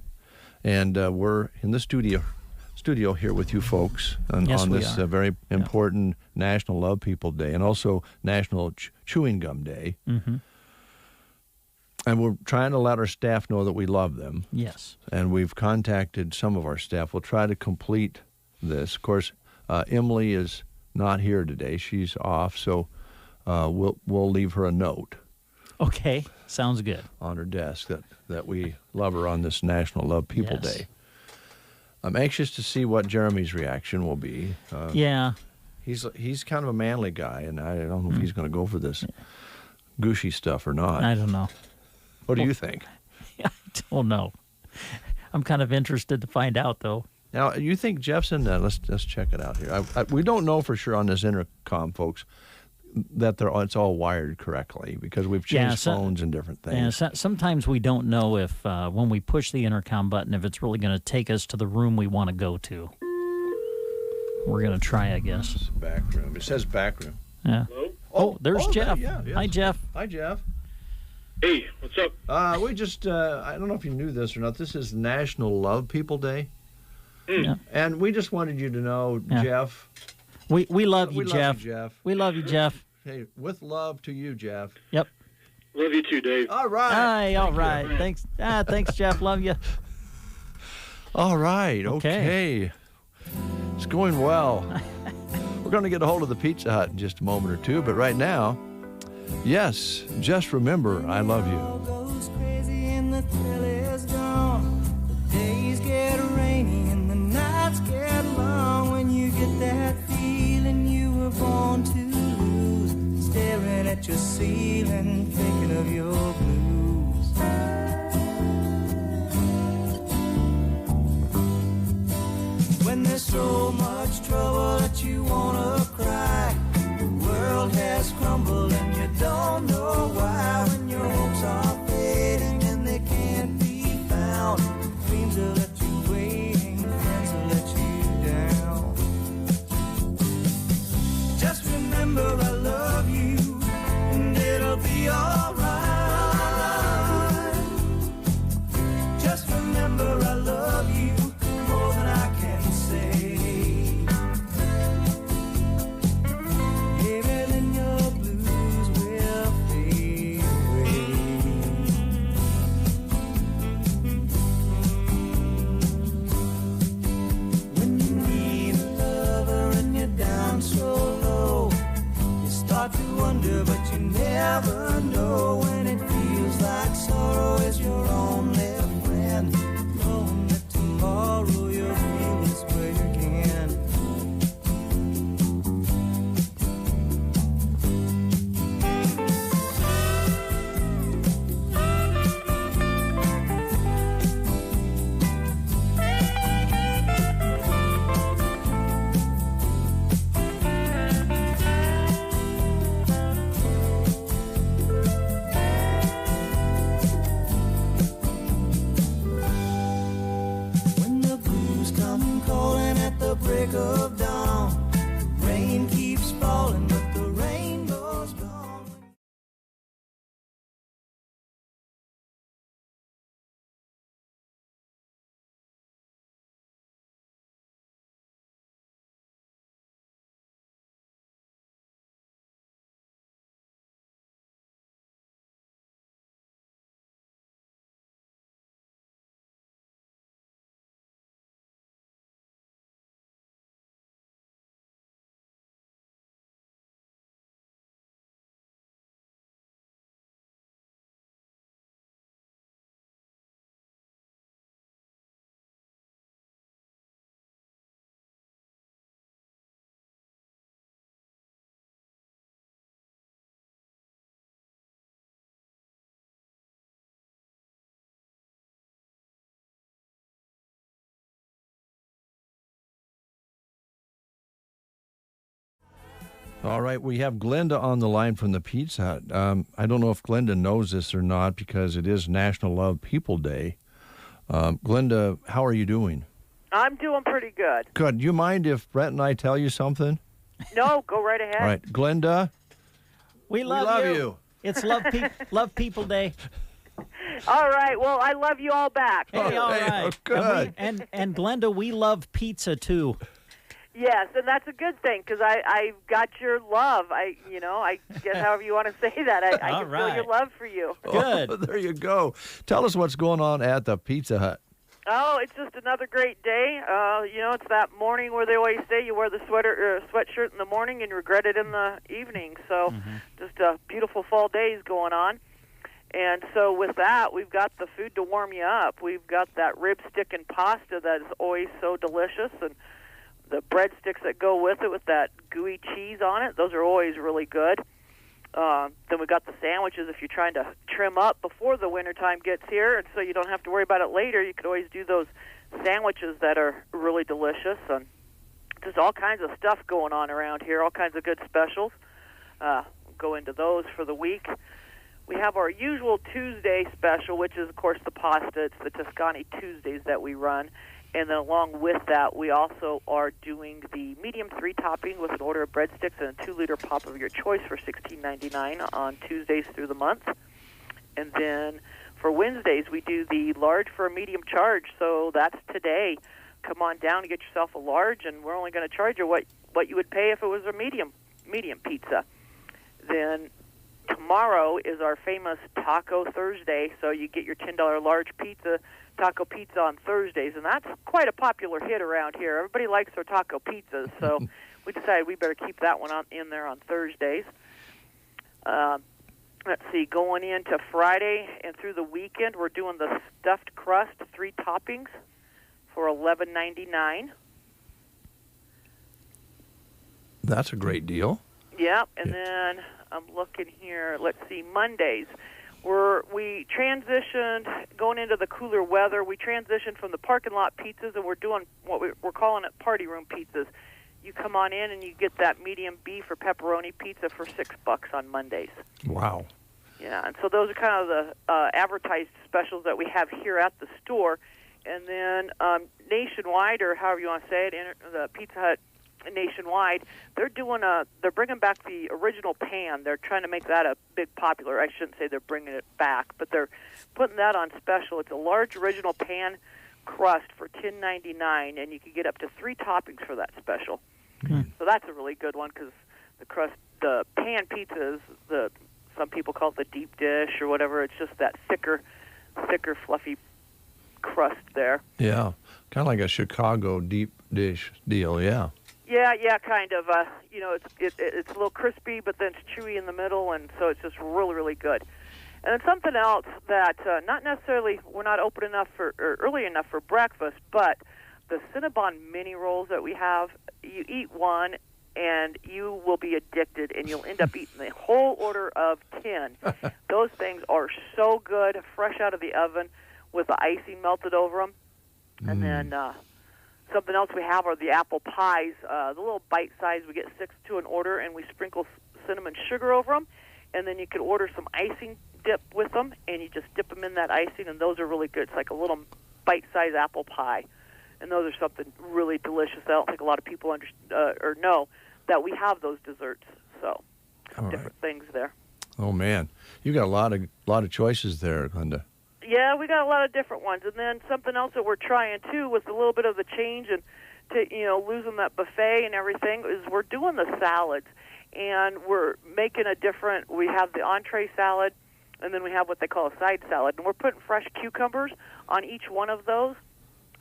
and we're in the studio here with you folks on this very important National Love People Day and also National Chewing Gum Day. Mm-hmm. And we're trying to let our staff know that we love them. Yes. And we've contacted some of our staff. We'll try to complete this. Of course, Emily is not here today. She's off, so we'll leave her a note. Okay, sounds good. On her desk that we love her on this National Love People Day. I'm anxious to see what Jeremy's reaction will be. Yeah. He's kind of a manly guy, and I don't know if he's going to go for this gushy stuff or not. I don't know. What do you think? I don't know. I'm kind of interested to find out, though. Now, you think Jeff's in that? Let's check it out here. We don't know for sure on this intercom, folks, that it's all wired correctly because we've changed phones and different things. Yeah, sometimes we don't know if when we push the intercom button, if it's really going to take us to the room we want to go to. We're going to try, I guess. It's back room. It says back room. Yeah. Hello? Oh, there's Jeff. Yeah, Hi, Jeff. Hi, Jeff. Hey, what's up? We just, I don't know if you knew this or not, this is National Love People Day. Yeah. And we just wanted you to know, Jeff. We love you, Jeff. Love you, Jeff. We love you, Jeff. Hey, with love to you, Jeff. Yep. Love you too, Dave. All right. Hi, all right. Thanks. Thanks, Jeff. Love you. All right. Okay. It's going well. We're going to get a hold of the Pizza Hut in just a moment or two, but right now, yes, just remember, I love you. the thrill is gone. The days get rainy and the nights get long. When you get that feeling you were born to lose, staring at your ceiling, thinking of your blues. When there's so much trouble that you wanna cry, the world has crumbled and you don't know why. When your hopes are fading and they can't be found, dreams will let you waiting, friends will let you down. Just remember I love you and it'll be alright. Just remember I love you more than I can say. Even in your blues will fade away. When you need a lover and you're down so low, you start to wonder but you never know. When it feels like sorrow is your only friend, knowing that tomorrow you'll feel this way again. When the blues come calling at the break of dawn, the rain keeps falling but the rainbow's gone. All right, we have Glenda on the line from the Pizza Hut. I don't know if Glenda knows this or not because it is National Love People Day. Glenda, how are you doing? I'm doing pretty good. Good. Do you mind if Brett and I tell you something? No, go right ahead. All right, Glenda. We love you. It's Love People Day. All right. Well, I love you all back. Hey, all right. Oh, good. And Glenda, we love pizza too. Yes, and that's a good thing because I got your love. I guess however you want to say that. I All can right. feel your love for you. Good. Oh, there you go. Tell us what's going on at the Pizza Hut. Oh, it's just another great day. It's that morning where they always say you wear the sweatshirt in the morning and regret it in the evening. So just beautiful fall days going on. And so with that, we've got the food to warm you up. We've got that rib stick and pasta that is always so delicious, and the breadsticks that go with it with that gooey cheese on it. Those are always really good. Then we've got the sandwiches if you're trying to trim up before the wintertime gets here, and so you don't have to worry about it later. You could always do those sandwiches that are really delicious. And there's all kinds of stuff going on around here, all kinds of good specials. We'll go into those for the week. We have our usual Tuesday special, which is, of course, the pasta. It's the Tuscany Tuesdays that we run. And then along with that, we also are doing the medium 3-topping with an order of breadsticks and a 2-liter pop of your choice for $16.99 on Tuesdays through the month. And then for Wednesdays, we do the large for a medium charge. So that's today. Come on down and get yourself a large, and we're only going to charge you what you would pay if it was a medium pizza. Then tomorrow is our famous Taco Thursday. So you get your $10 large taco pizza on Thursdays, and that's quite a popular hit around here. Everybody likes their taco pizzas, so we decided we better keep that one in there on Thursdays. let's see, going into Friday and through the weekend, we're doing the stuffed crust, 3 toppings for $11.99. That's a great deal. Yeah, and then I'm looking here. Let's see, Mondays. We transitioned, going into the cooler weather, we transitioned from the parking lot pizzas, and we're doing what we're calling it party room pizzas. You come on in and you get that medium beef or pepperoni pizza for $6 on Mondays. Wow. Yeah, and so those are kind of the advertised specials that we have here at the store. And then nationwide, or however you want to say it, the Pizza Hut nationwide, they're bringing back the original pan. They're trying to make that a big popular. I shouldn't say they're bringing it back, but they're putting that on special. It's a large original pan crust for $10.99, and you can get up to 3 toppings for that special. So that's a really good one because the pan pizza is some people call it the deep dish or whatever. It's just that thicker, fluffy crust there. Yeah, kind of like a Chicago deep dish deal. Yeah. Yeah, kind of. It's a little crispy, but then it's chewy in the middle, and so it's just really, really good. And then something else that not necessarily we're not open enough or early enough for breakfast, but the Cinnabon mini rolls that we have, you eat one and you will be addicted, and you'll end up eating the whole order of 10. Those things are so good, fresh out of the oven with the icing melted over them. And then something else we have are the apple pies, the little bite size. We get 6 to an order, and we sprinkle cinnamon sugar over them. And then you can order some icing dip with them, and you just dip them in that icing, and those are really good. It's like a little bite-sized apple pie, and those are something really delicious. I don't think a lot of people or know that we have those desserts. So, different things there. Oh man, you got a lot of choices there, Glenda. Yeah, we got a lot of different ones, and then something else that we're trying too with a little bit of the change and to losing that buffet and everything is we're doing the salads, and we're making a different. We have the entree salad, and then we have what they call a side salad, and we're putting fresh cucumbers on each one of those,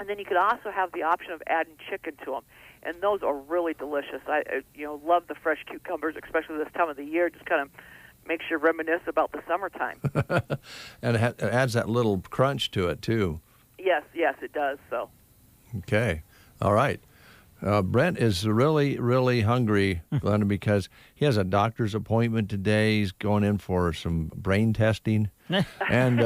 and then you could also have the option of adding chicken to them, and those are really delicious. I love the fresh cucumbers, especially this time of the year. Just kind of makes you reminisce about the summertime. And it adds that little crunch to it too. Yes, it does. So. Okay, all right. Brent is really, really hungry, Glenda, because he has a doctor's appointment today. He's going in for some brain testing, and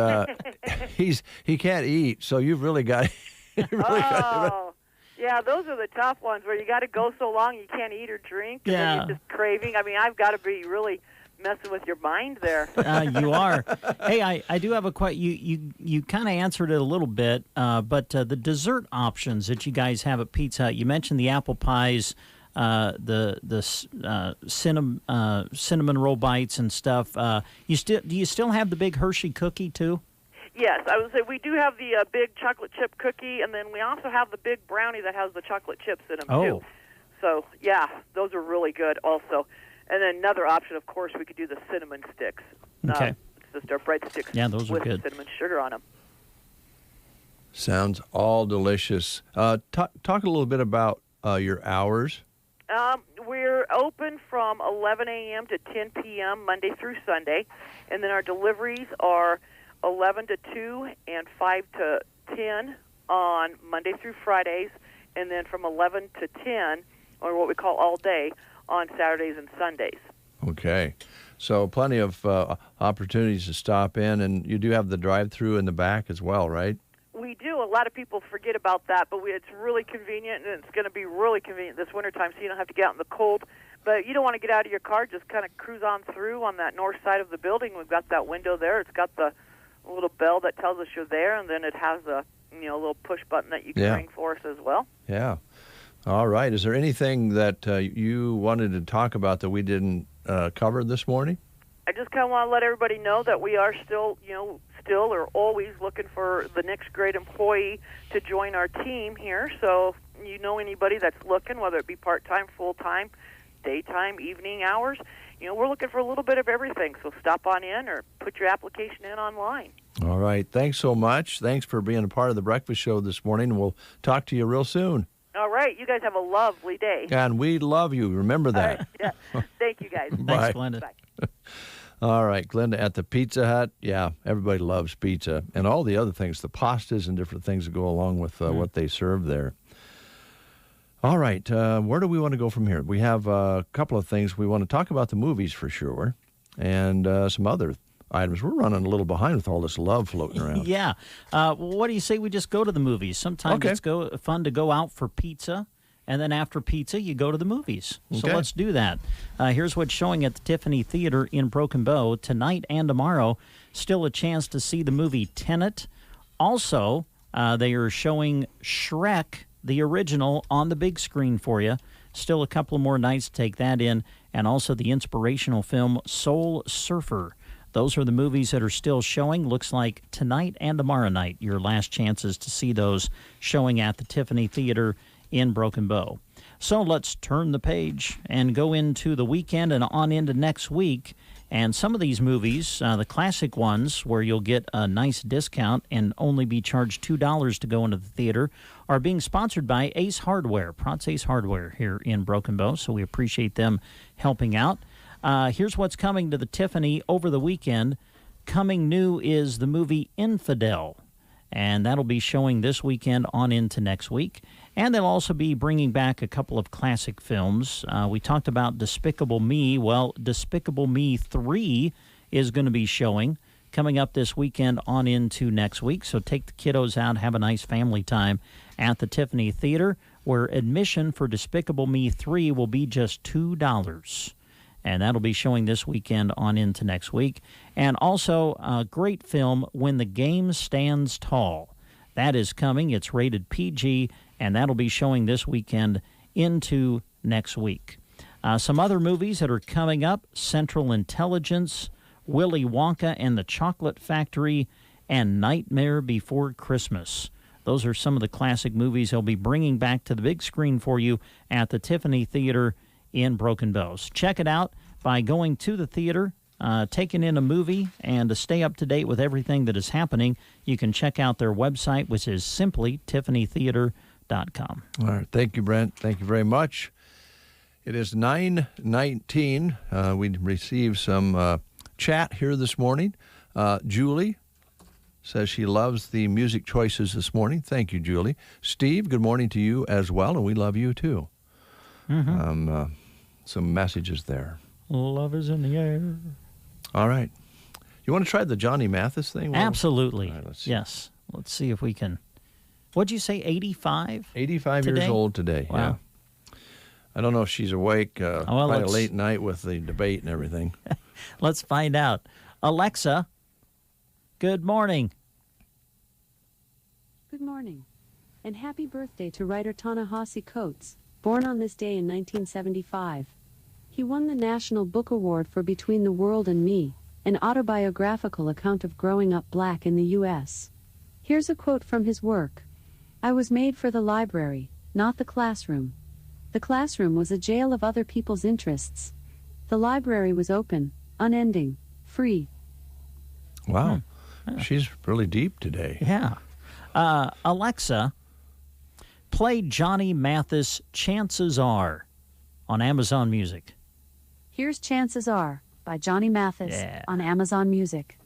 he can't eat. So you've really got. Yeah, those are the tough ones where you got to go so long you can't eat or drink, and then you're just craving. I mean, I've got to be really messing with your mind there. You are. Hey, I do have a question. You kind of answered it a little bit, but the dessert options that you guys have at Pizza Hut, you mentioned the apple pies, the cinnamon roll bites and stuff. Do you still have the big Hershey cookie too? Yes, I would say we do have the big chocolate chip cookie, and then we also have the big brownie that has the chocolate chips in them too. So yeah, those are really good also. And then another option, of course, we could do the cinnamon sticks. Okay. It's just our breadsticks those are with good. Cinnamon sugar on them. Sounds all delicious. Talk a little bit about your hours. We're open from 11 a.m. to 10 p.m. Monday through Sunday, and then our deliveries are 11 to 2 and 5 to 10 on Monday through Fridays, and then from 11 to 10, or what we call all day, on Saturdays and Sundays. Okay. So plenty of opportunities to stop in, and you do have the drive-through in the back as well, right? We do. A lot of people forget about that, but it's really convenient, and it's going to be really convenient this wintertime, so you don't have to get out in the cold. But you don't want to get out of your car, just kind of cruise on through on that north side of the building. We've got that window there. It's got the little bell that tells us you're there, and then it has a little push button that you can ring for us as well. Yeah. All right. Is there anything that you wanted to talk about that we didn't cover this morning? I just kind of want to let everybody know that we are still or always looking for the next great employee to join our team here. So you know anybody that's looking, whether it be part-time, full-time, daytime, evening hours, we're looking for a little bit of everything. So stop on in or put your application in online. All right. Thanks so much. Thanks for being a part of the breakfast show this morning. We'll talk to you real soon. All right. You guys have a lovely day. And we love you. Remember that. All right. Yeah. Thank you, guys. Bye. Thanks, Glenda. Bye. All right, Glenda, at the Pizza Hut, yeah, everybody loves pizza. And all the other things, the pastas and different things that go along with what they serve there. All right, where do we want to go from here? We have a couple of things. We want to talk about the movies for sure, and some other items. We're running a little behind with all this love floating around. Yeah. What do you say we just go to the movies? Sometimes it's fun to go out for pizza, and then after pizza, you go to the movies. So let's do that. Here's what's showing at the Tiffany Theater in Broken Bow tonight and tomorrow. Still a chance to see the movie Tenet. Also, they are showing Shrek, the original, on the big screen for you. Still a couple more nights to take that in. And also the inspirational film Soul Surfer. Those are the movies that are still showing. Looks like tonight and tomorrow night, your last chances to see those showing at the Tiffany Theater in Broken Bow. So let's turn the page and go into the weekend and on into next week. And some of these movies, the classic ones where you'll get a nice discount and only be charged $2 to go into the theater, are being sponsored by Ace Hardware, Prots Ace Hardware here in Broken Bow. So we appreciate them helping out. Here's what's coming to the Tiffany over the weekend. Coming new is the movie Infidel, and that'll be showing this weekend on into next week. And they'll also be bringing back a couple of classic films. We talked about Despicable Me. Well, Despicable Me 3 is going to be showing coming up this weekend on into next week. So take the kiddos out, have a nice family time at the Tiffany Theater, where admission for Despicable Me 3 will be just $2. And that'll be showing this weekend on into next week. And also a great film, When the Game Stands Tall. That is coming. It's rated PG, and that'll be showing this weekend into next week. Some other movies that are coming up, Central Intelligence, Willy Wonka and the Chocolate Factory, and Nightmare Before Christmas. Those are some of the classic movies they'll be bringing back to the big screen for you at the Tiffany Theater in Broken Bow. Check it out by going to the theater, taking in a movie, and to stay up to date with everything that is happening, you can check out their website, which is simply tiffanytheater.com. All right. Thank you, Brent. Thank you very much. It is 9:19. We received some chat here this morning. Julie says she loves the music choices this morning. Thank you, Julie. Steve, good morning to you as well, and we love you too. Some messages there. Love is in the air. All right. You want to try the Johnny Mathis thing? Absolutely. All right, let's see. Yes. Let's see if we can. What'd you say, 85? 85 today? years old today. Wow. Yeah. I don't know if she's awake. Well, quite a late night with the debate and everything. Let's find out. Alexa, good morning. Good morning, and happy birthday to writer Ta-Nehisi Coates, born on this day in 1975. He won the National Book Award for Between the World and Me, an autobiographical account of growing up black in the U.S. Here's a quote from his work. "I was made for the library, not the classroom. The classroom was a jail of other people's interests. The library was open, unending, free." Wow. She's really deep today. Yeah. Alexa, play Johnny Mathis Chances Are on Amazon Music. Here's Chances Are by Johnny Mathis on Amazon Music.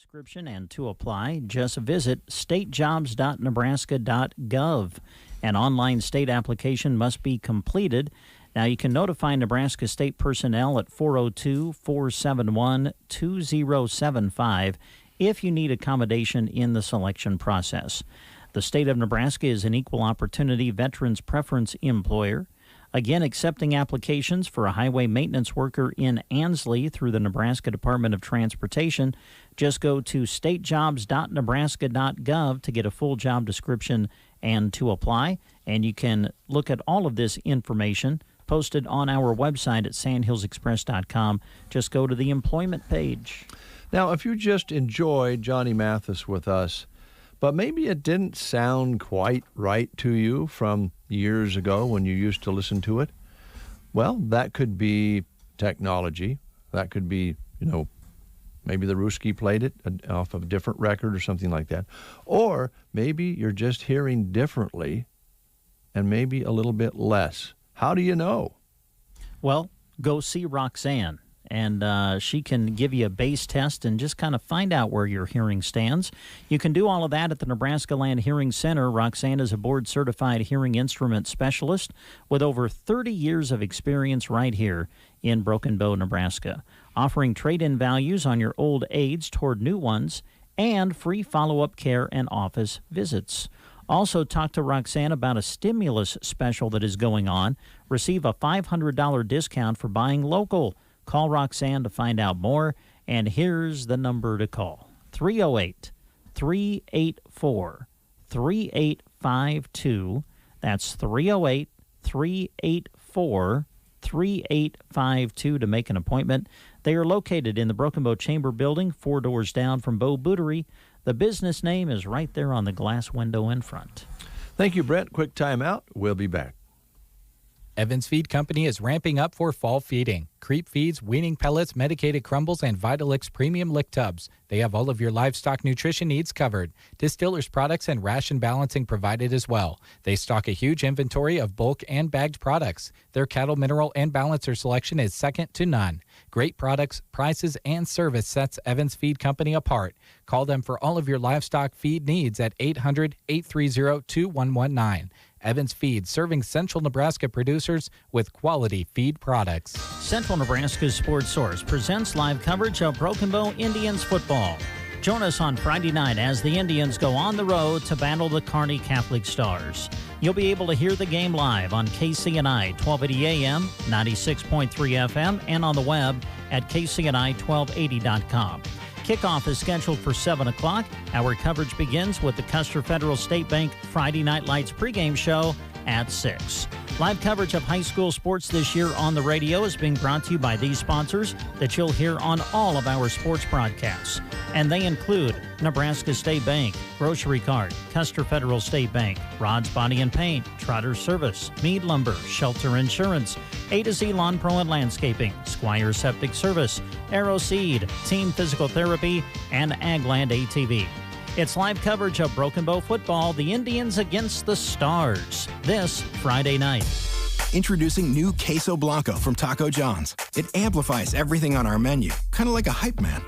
description and to apply, just visit statejobs.nebraska.gov. An online state application must be completed. Now, you can notify Nebraska State personnel at 402-471-2075 if you need accommodation in the selection process. The state of Nebraska is an equal opportunity veterans preference employer. Again, accepting applications for a highway maintenance worker in Ansley through the Nebraska Department of Transportation. Just go to statejobs.nebraska.gov to get a full job description and to apply. And you can look at all of this information posted on our website at sandhillsexpress.com. Just go to the employment page. Now, if you just enjoyed Johnny Mathis with us, but maybe it didn't sound quite right to you from years ago when you used to listen to it, well, that could be technology. That could be, maybe the Ruski played it off of a different record or something like that. Or maybe you're just hearing differently and maybe a little bit less. How do you know? Well, go see Roxanne, and she can give you a bass test and just kind of find out where your hearing stands. You can do all of that at the Nebraska Land Hearing Center. Roxanne is a board-certified hearing instrument specialist with over 30 years of experience right here in Broken Bow, Nebraska, offering trade-in values on your old aids toward new ones and free follow-up care and office visits. Also, talk to Roxanne about a stimulus special that is going on. Receive a $500 discount for buying local. Call Roxanne to find out more, and here's the number to call. 308-384-3852. That's 308-384-3852 to make an appointment. They are located in the Broken Bow Chamber Building, 4 doors down from Bow Bootery. The business name is right there on the glass window in front. Thank you, Brent. Quick timeout. We'll be back. Evans Feed Company is ramping up for fall feeding. Creep feeds, weaning pellets, medicated crumbles, and Vitalix premium lick tubs. They have all of your livestock nutrition needs covered. Distillers products and ration balancing provided as well. They stock a huge inventory of bulk and bagged products. Their cattle mineral and balancer selection is second to none. Great products, prices, and service sets Evans Feed Company apart. Call them for all of your livestock feed needs at 800-830-2119. Evans Feed, serving Central Nebraska producers with quality feed products. Central Nebraska's Sports Source presents live coverage of Broken Bow Indians football. Join us on Friday night as the Indians go on the road to battle the Kearney Catholic Stars. You'll be able to hear the game live on KCNI 1280 AM, 96.3 FM, and on the web at kcni1280.com. Kickoff is scheduled for 7 o'clock. Our coverage begins with the Custer Federal State Bank Friday Night Lights pregame show at 6. Live coverage of high school sports this year on the radio is being brought to you by these sponsors that you'll hear on all of our sports broadcasts. And they include Nebraska State Bank, Grocery Cart, Custer Federal State Bank, Rod's Body and Paint, Trotter Service, Mead Lumber, Shelter Insurance, A to Z Lawn Pro and Landscaping, Squire Septic Service, Arrow Seed, Team Physical Therapy, and Agland ATV. It's live coverage of Broken Bow football, the Indians against the Stars, this Friday night. Introducing new Queso Blanco from Taco John's. It amplifies everything on our menu, kind of like a hype man.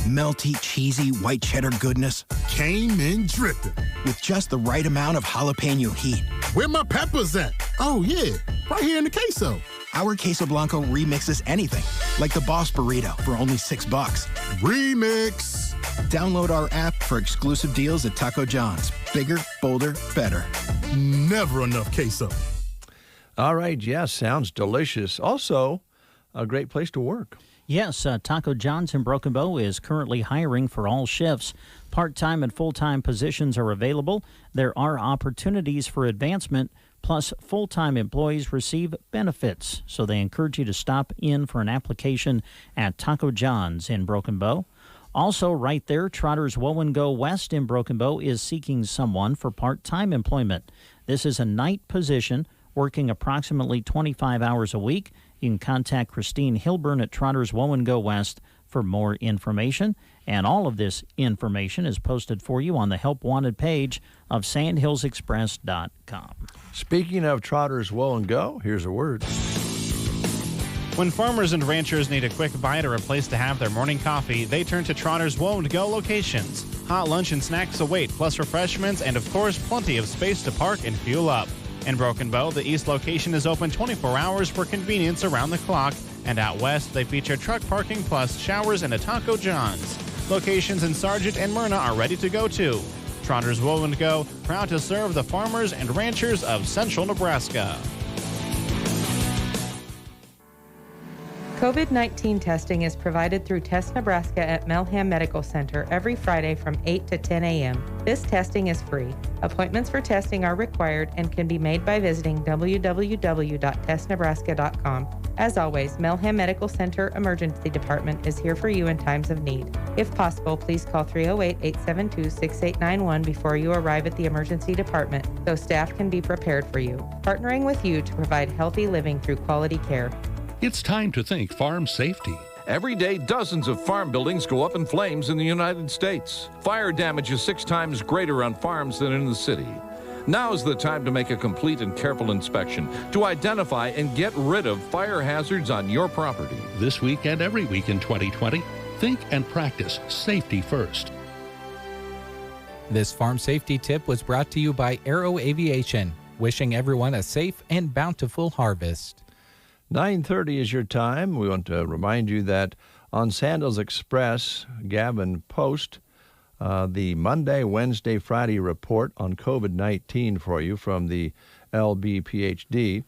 Melty, cheesy, white cheddar goodness. Came in dripping. With just the right amount of jalapeno heat. Where my peppers at? Oh, yeah, right here in the queso. Our Queso Blanco remixes anything, like the Boss Burrito for only $6. Remix! Download our app for exclusive deals at Taco John's. Bigger, bolder, better. Never enough queso. All right, yes, sounds delicious. Also, a great place to work. Yes, Taco John's in Broken Bow is currently hiring for all shifts. Part-time and full-time positions are available. There are opportunities for advancement, plus full-time employees receive benefits. So they encourage you to stop in for an application at Taco John's in Broken Bow. Also, right there, Trotter's Woe and Go West in Broken Bow is seeking someone for part-time employment. This is a night position, working approximately 25 hours a week. You can contact Christine Hilburn at Trotter's Woe and Go West for more information. And all of this information is posted for you on the Help Wanted page of sandhillsexpress.com. Speaking of Trotter's Woe and Go, here's a word. When farmers and ranchers need a quick bite or a place to have their morning coffee, they turn to Trotter's Woe & Go locations. Hot lunch and snacks await, plus refreshments and, of course, plenty of space to park and fuel up. In Broken Bow, the east location is open 24 hours for convenience around the clock, and out west, they feature truck parking plus showers and a Taco John's. Locations in Sargent and Myrna are ready to go to. Trotter's Woe & Go, proud to serve the farmers and ranchers of central Nebraska. COVID-19 testing is provided through Test Nebraska at Melham Medical Center every Friday from 8 to 10 a.m. This testing is free. Appointments for testing are required and can be made by visiting www.testnebraska.com. As always, Melham Medical Center Emergency Department is here for you in times of need. If possible, please call 308-872-6891 before you arrive at the emergency department so staff can be prepared for you. Partnering with you to provide healthy living through quality care. It's time to think farm safety. Every day, dozens of farm buildings go up in flames in the United States. Fire damage is 6 times greater on farms than in the city. Now is the time to make a complete and careful inspection to identify and get rid of fire hazards on your property. This week and every week in 2020, think and practice safety first. This farm safety tip was brought to you by Aero Aviation, wishing everyone a safe and bountiful harvest. 9:30 is your time. We want to remind you that on Sandals Express, Gavin post the Monday, Wednesday, Friday report on COVID-19 for you from the LBPHD.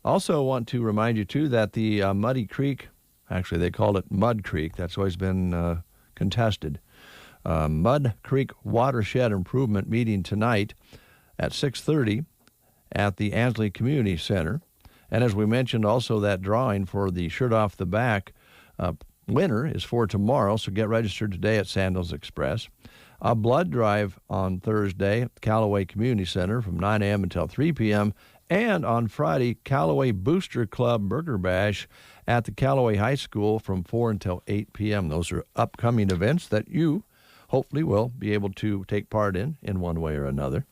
Also want to remind you, too, that the Muddy Creek, actually they called it Mud Creek, that's always been contested, Mud Creek Watershed Improvement meeting tonight at 6:30 at the Ansley Community Center. And as we mentioned, also that drawing for the Shirt Off the Back winner is for tomorrow, so get registered today at Sandals Express. A blood drive on Thursday at the Callaway Community Center from 9 a.m. until 3 p.m. And on Friday, Callaway Booster Club Burger Bash at the Callaway High School from 4 until 8 p.m. Those are upcoming events that you hopefully will be able to take part in one way or another.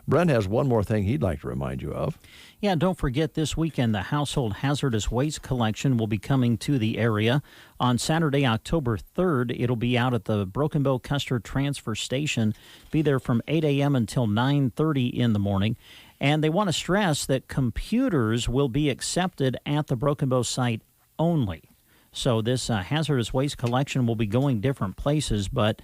Brent has one more thing he'd like to remind you of. Yeah, don't forget this weekend the Household Hazardous Waste Collection will be coming to the area. On Saturday, October 3rd, it'll be out at the Broken Bow Custer Transfer Station. Be there from 8 a.m. until 9:30 in the morning. And they want to stress that computers will be accepted at the Broken Bow site only. So this hazardous waste collection will be going different places, but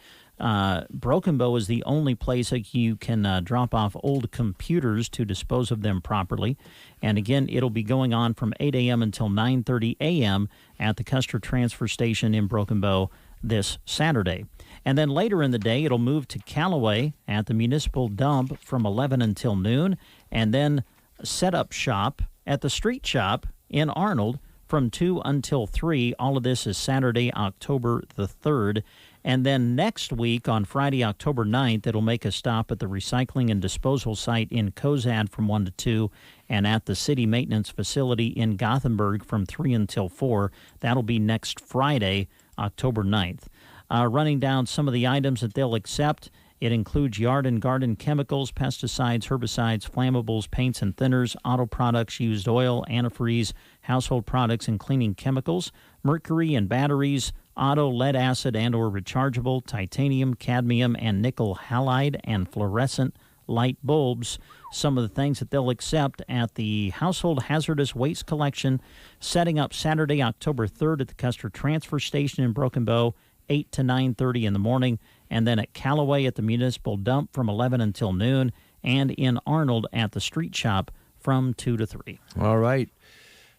Broken Bow is the only place that you can drop off old computers to dispose of them properly. And again, it'll be going on from 8 a.m. until 9:30 a.m. at the Custer Transfer Station in Broken Bow this Saturday. And then later in the day, it'll move to Callaway at the Municipal Dump from 11 until noon, and then set up shop at the Street Shop in Arnold from 2 until 3. All of this is Saturday, October the 3rd. And then next week, on Friday, October 9th, it'll make a stop at the recycling and disposal site in Cozad from 1 to 2 and at the city maintenance facility in Gothenburg from 3 until 4. That'll be next Friday, October 9th. Running down some of the items that they'll accept, it includes yard and garden chemicals, pesticides, herbicides, flammables, paints and thinners, auto products, used oil, antifreeze, household products and cleaning chemicals, mercury and batteries, auto, lead acid and or rechargeable, titanium, cadmium, and nickel halide, and fluorescent light bulbs. Some of the things that they'll accept at the Household Hazardous Waste Collection, setting up Saturday, October 3rd at the Custer Transfer Station in Broken Bow, 8 to 9:30 in the morning, and then at Callaway at the Municipal Dump from 11 until noon, and in Arnold at the Street Shop from 2 to 3. All right.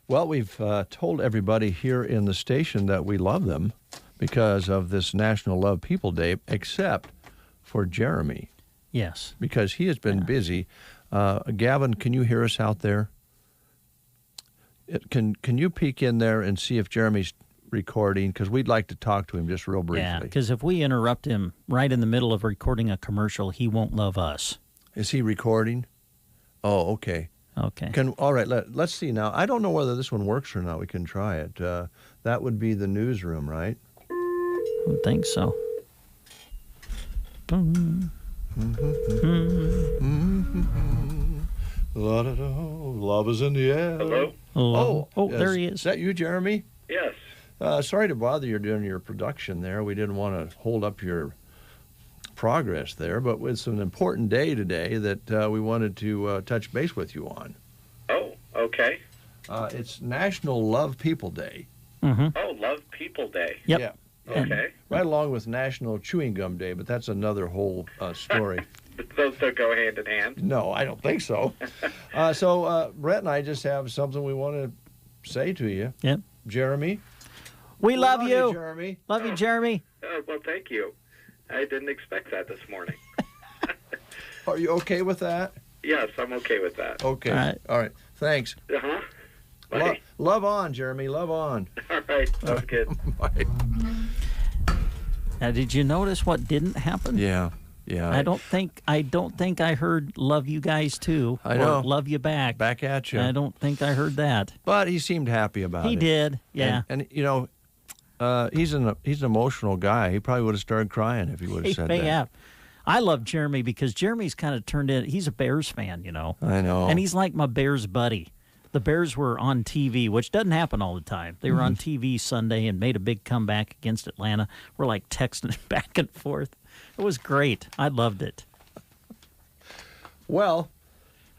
Well, we've told everybody here in the station that we love them because of this National Love People Day, except for Jeremy. Yes. Because he has been busy. Gavin, can you hear us out there? Can you peek in there and see if Jeremy's recording? Because we'd like to talk to him just real briefly. Yeah, because if we interrupt him right in the middle of recording a commercial, he won't love us. Is he recording? Oh, okay. Okay. All right, let's see now. I don't know whether this one works or not. We can try it. That would be the newsroom, right? I don't think so. Love is in the air. Hello? Hello? Oh, there he is. Is that you, Jeremy? Sorry to bother you during your production there. We didn't want to hold up your progress there, but it's an important day today that we wanted to touch base with you on. Oh, okay. It's National Love People Day. Oh, Love People Day. Yep. Yeah. Okay. Right along with National Chewing Gum Day, but that's another whole story. Those don't go hand in hand. No, I don't think so. So Brett and I just have something we want to say to you. Yep. Jeremy. We love you. Jeremy. Love you, Jeremy. Well, thank you. I didn't expect that this morning. Are you okay with that? Yes, I'm okay with that. Okay. All right. Thanks. Uh-huh. Bye. Love on, Jeremy. Love on. All right. Sounds good. Bye. Now, did you notice what didn't happen? Yeah. I don't think I heard "love you guys too." I know. Or "love you back." Back at you. I don't think I heard that. But he seemed happy about it. He did. Yeah. And you know, he's an emotional guy. He probably would have started crying if he would have said that. Yeah. I love Jeremy because Jeremy's kind of turned in. He's a Bears fan, you know. I know. And he's like my Bears buddy. The Bears were on TV, which doesn't happen all the time. They were on TV Sunday and made a big comeback against Atlanta. We're like texting back and forth. It was great. I loved it. Well,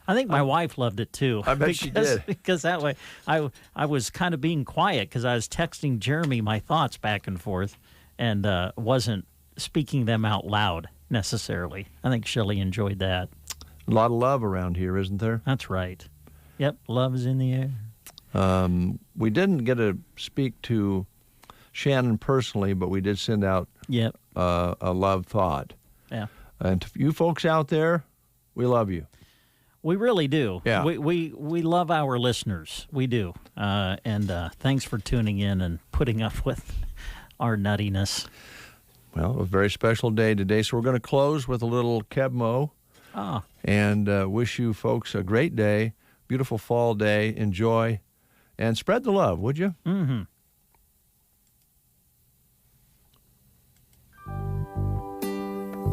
I think my wife loved it too. I bet she did. Because that way I was kind of being quiet because I was texting Jeremy my thoughts back and forth and wasn't speaking them out loud necessarily. I think Shelley enjoyed that. A lot of love around here, isn't there? That's right. Yep, love is in the air. We didn't get to speak to Shannon personally, but we did send out a love thought. Yeah. And to you folks out there, we love you. We really do. Yeah. We love our listeners. We do. And thanks for tuning in and putting up with our nuttiness. Well, a very special day today, so we're going to close with a little Kebmo. And wish you folks a great day, beautiful fall day. Enjoy and spread the love, would you? Mm-hmm.